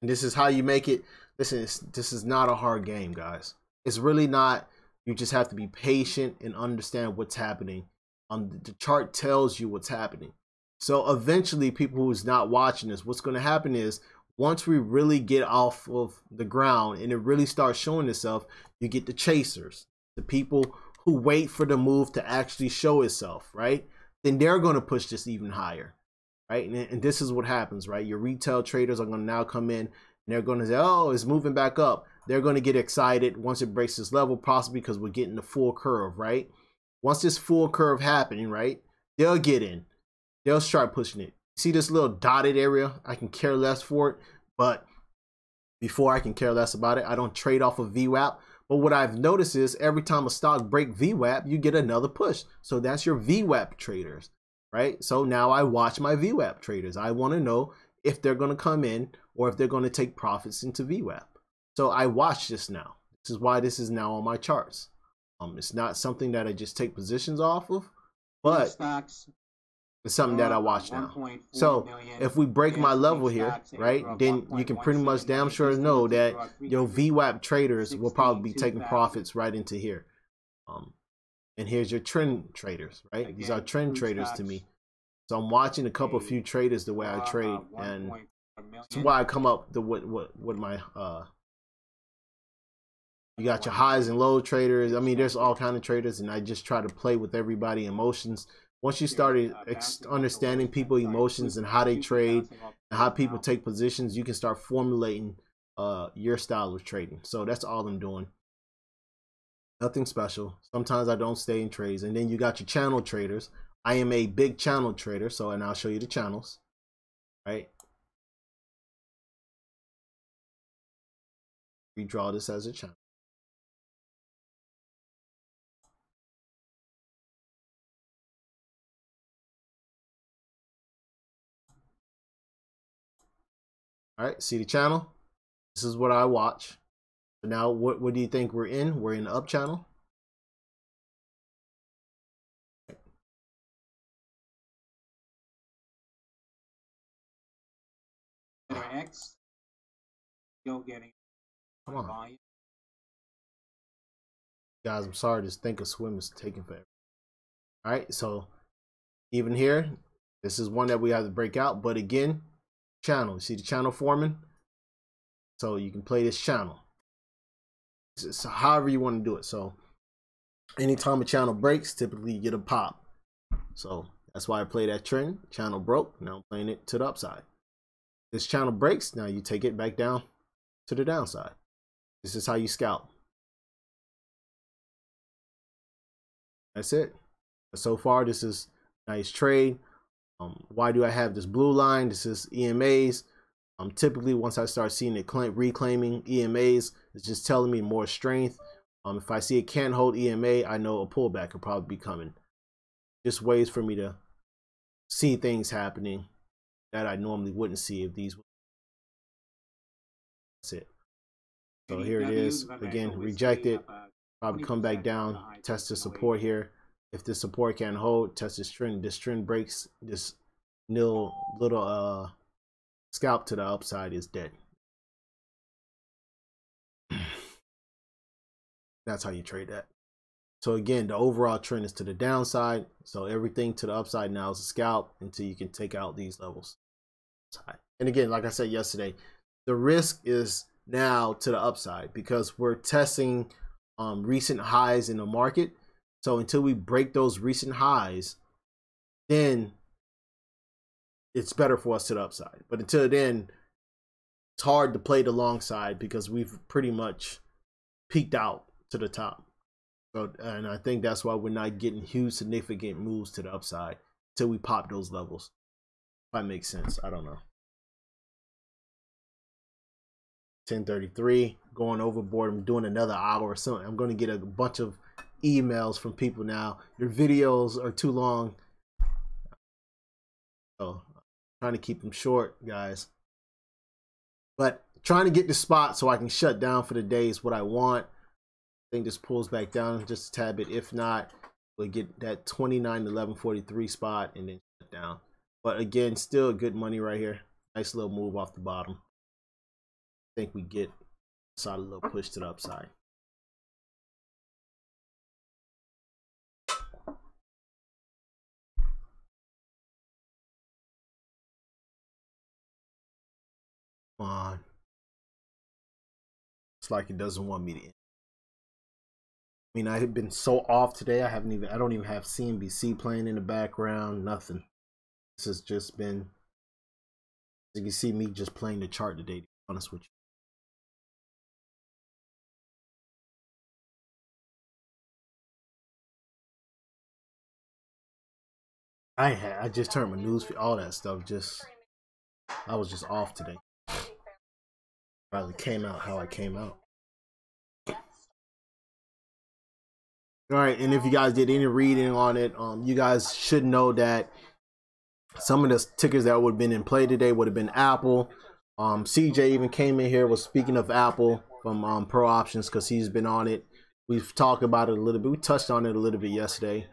And this is how you make it. Listen, this is not a hard game, guys. It's really not. You just have to be patient and understand what's happening. The chart tells you what's happening. So eventually, people who's not watching this, what's going to happen is once we really get off of the ground and it really starts showing itself, you get the chasers, the people who wait for the move to actually show itself, right? Then they're going to push this even higher, right? And this is what happens, right? Your retail traders are going to now come in and they're going to say, oh, it's moving back up. They're going to get excited once it breaks this level, possibly because we're getting the full curve, right? Once this full curve happening, right, they'll get in. They'll start pushing it. See this little dotted area? I can care less for it, but before I can care less about it, I don't trade off of VWAP. But what I've noticed is every time a stock break VWAP, you get another push. So that's your VWAP traders, right? So now I watch my VWAP traders. I want to know if they're going to come in or if they're going to take profits into VWAP. So I watch this now. This is why this is now on my charts. It's not something that I just take positions off of, but stocks It's something that I watch now. So if we break my level here, right, then you can pretty much damn sure know that your VWAP traders will probably be taking profits right into here. And here's your trend traders, right? These are trend traders to me. So I'm watching a couple few traders the way I trade, and that's why I come up to what my you got your highs and low traders. I mean, there's all kind of traders, and I just try to play with everybody emotions. Once you started understanding people emotions and how they trade and how people take positions, you can start formulating your style of trading. So that's all I'm doing. Nothing special. Sometimes I don't stay in trades. And then you got your channel traders. I am a big channel trader, so, and I'll show you the channels, right? Redraw this as a channel. All right, see the channel? This is what I watch. So now what do you think we're in? We're in the up channel. X, still getting. Come on. Guys, I'm sorry, this Thinkorswim is taking forever. All right, so even here, this is one that we have to break out. But again, channel, you see the channel forming? So you can play this channel. So however you want to do it. So anytime a channel breaks, typically you get a pop. So that's why I play that trend. Channel broke, now I'm playing it to the upside. This channel breaks, now you take it back down to the downside. This is how you scalp. That's it. So far, this is a nice trade. Why do I have this blue line? This is EMAs. Typically, once I start seeing it reclaiming EMAs, it's just telling me more strength. If I see it can't hold EMA, I know a pullback will probably be coming. Just ways for me to see things happening that I normally wouldn't see if these. That's it. So here it is. Again, reject it. Probably come back down, test the support here. If this support can't hold, test this trend. This trend breaks, this little scalp to the upside is dead. That's how you trade that. So again, the overall trend is to the downside. So everything to the upside now is a scalp until you can take out these levels. And again, like I said yesterday, the risk is now to the upside because we're testing recent highs in the market. So until we break those recent highs, then it's better for us to the upside. But until then, it's hard to play the long side because we've pretty much peaked out to the top. So, and I think that's why we're not getting huge significant moves to the upside until we pop those levels. If that makes sense. I don't know. 10:33, going overboard. I'm doing another hour or something. I'm going to get a bunch of emails from people now. Your videos are too long. So I'm trying to keep them short, guys. But trying to get the spot so I can shut down for the day is what I want. I think this pulls back down just a tad bit. If not, we'll get that 29.1143 spot and then shut down. But again, still good money right here. Nice little move off the bottom. I think we get a solid little push to the upside. Come on. It's like it doesn't want me to end. I mean, I have been so off today. I don't even have CNBC playing in the background. Nothing. This has just been, you can see me just playing the chart today, to be honest with you. I just turned my news feed, all that stuff. I was just off today. Probably came out how I came out. All right, and if you guys did any reading on it, you guys should know that some of the tickers that would have been in play today would have been Apple. CJ even came in here, was speaking of Apple from Pro Options because he's been on it. We've talked about it a little bit. We touched on it a little bit yesterday.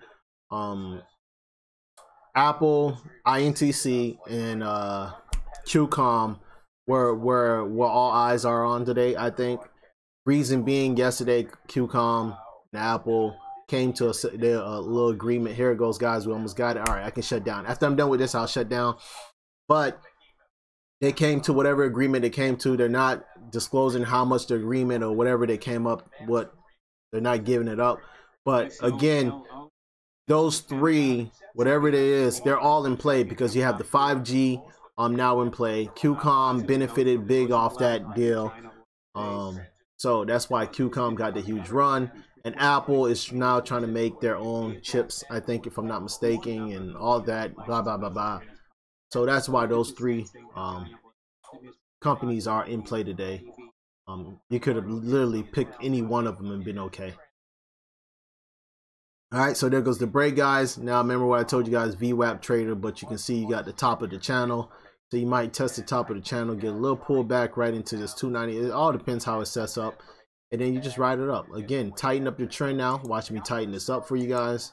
Apple, INTC, and QCOM where all eyes are on today, I think. Reason being, yesterday QCOM and Apple came to a little agreement. Here it goes, guys. We almost got it. All right, I can shut down. After I'm done with this, I'll shut down. But they came to whatever agreement they came to. They're not disclosing how much the agreement or whatever they came up with. They're not giving it up. But again, those three, whatever it is, they're all in play because you have the 5G now in play. QCOM benefited big off that deal. So that's why QCOM got the huge run. And Apple is now trying to make their own chips, I think, if I'm not mistaken, and all that, blah, blah, blah, blah. So that's why those three companies are in play today. You could have literally picked any one of them and been okay. All right, so there goes the break, guys. Now remember what I told you guys, VWAP trader, but you can see you got the top of the channel. So you might test the top of the channel, get a little pullback right into this 290. It all depends how it sets up. And then you just ride it up. Again, tighten up your trend now. Watch me tighten this up for you guys.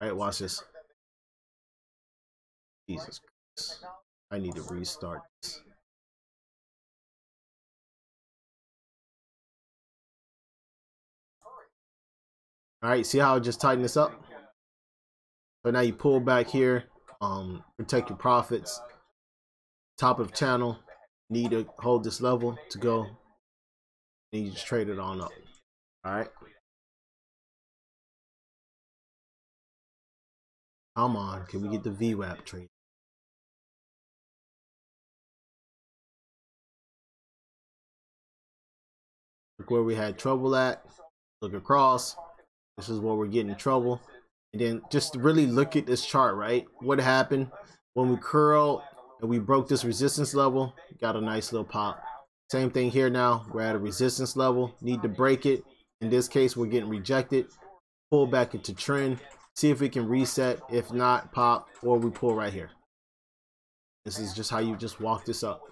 All right, watch this. Jesus Christ. I need to restart this. All right, see how I just tightened this up? So now you pull back here, protect your profits. Top of channel, need to hold this level to go. And you just trade it on up. All right. Come on, can we get the VWAP trade? Look where we had trouble at. Look across. This is where we're getting in trouble. And then just really look at this chart, right? What happened when we curled and we broke this resistance level? Got a nice little pop. Same thing here now. We're at a resistance level. Need to break it. In this case, we're getting rejected. Pull back into trend. See if we can reset. If not, pop, or we pull right here. This is just how you just walk this up.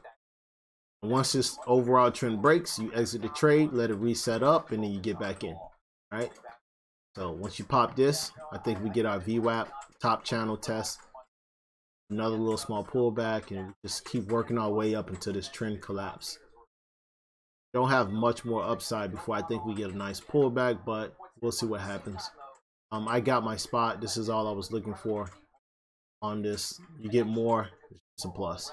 And once this overall trend breaks, you exit the trade, let it reset up, and then you get back in. All right. So once you pop this, I think we get our VWAP top channel test. Another little small pullback, and we just keep working our way up until this trend collapse. Don't have much more upside before I think we get a nice pullback, but we'll see what happens. I got my spot. This is all I was looking for on this. You get more, it's a plus.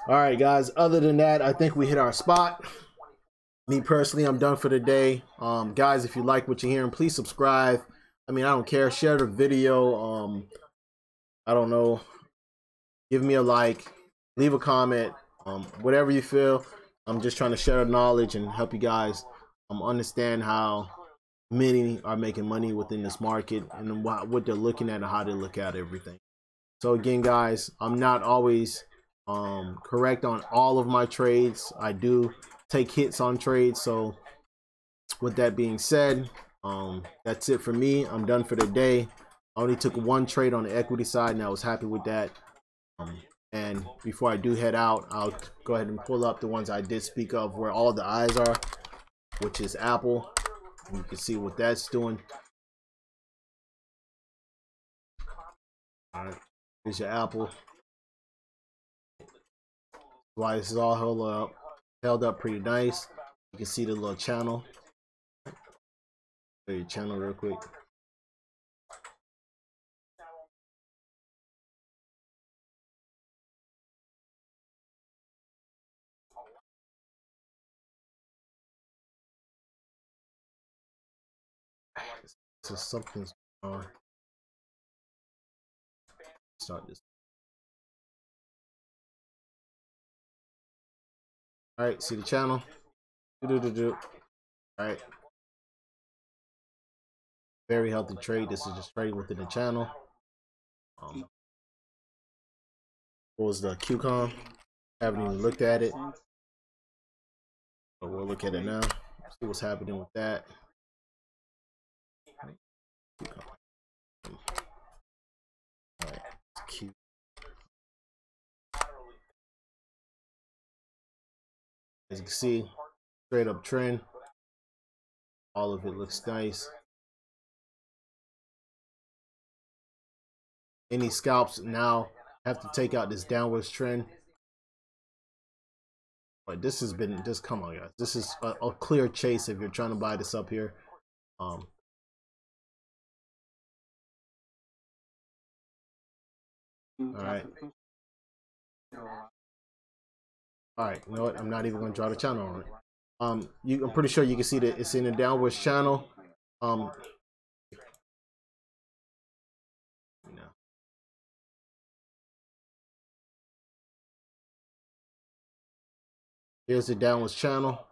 All right, guys. Other than that, I think we hit our spot. Me personally, I'm done for the day. Guys, if you like what you're hearing, please subscribe. I mean, I don't care. Share the video. I don't know. Give me a like. Leave a comment. Whatever you feel. I'm just trying to share knowledge and help you guys understand how many are making money within this market and what they're looking at and how they look at everything. So again, guys, I'm not always correct on all of my trades. I do take hits on trades. So with that being said, that's it for me. I'm done for the day. I only took one trade on the equity side and I was happy with that. And before I do head out, I'll go ahead and pull up the ones I did speak of where all the eyes are, which is Apple. And you can see what that's doing. All right, here's your Apple. Why this is all held up pretty nice. You can see the little channel. Show your channel real quick. So something's going on. Start this. All right, see the channel. All right. Very healthy trade. This is just trading within the channel. What was the QCOM? Haven't even looked at it, but we'll look at it now. See what's happening with that. All right, it's cute. As you can see, straight up trend. All of it looks nice. Any scalps now have to take out this downwards trend. But this has been just, come on guys, this is a clear chase if you're trying to buy this up here. All right. All right, you know what? I'm not even going to draw the channel on it. I'm pretty sure you can see that it's in a downwards channel. Here's the downwards channel.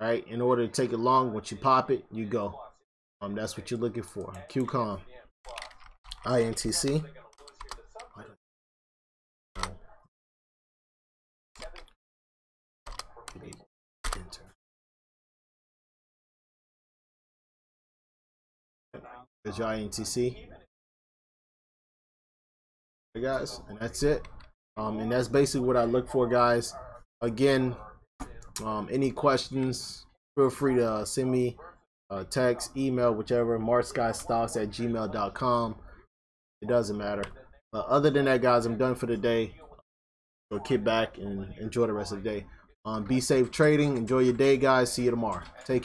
All right, in order to take it long, once you pop it, you go. That's what you're looking for. QCOM, INTC. There's your INTC. Hey guys, and that's it. And that's basically what I look for, guys. Again, any questions, feel free to send me text, email, whichever, MarcSkyStocks@gmail.com. It doesn't matter. But other than that, guys, I'm done for the day. So kick back and enjoy the rest of the day. Be safe trading. Enjoy your day, guys. See you tomorrow. Take care.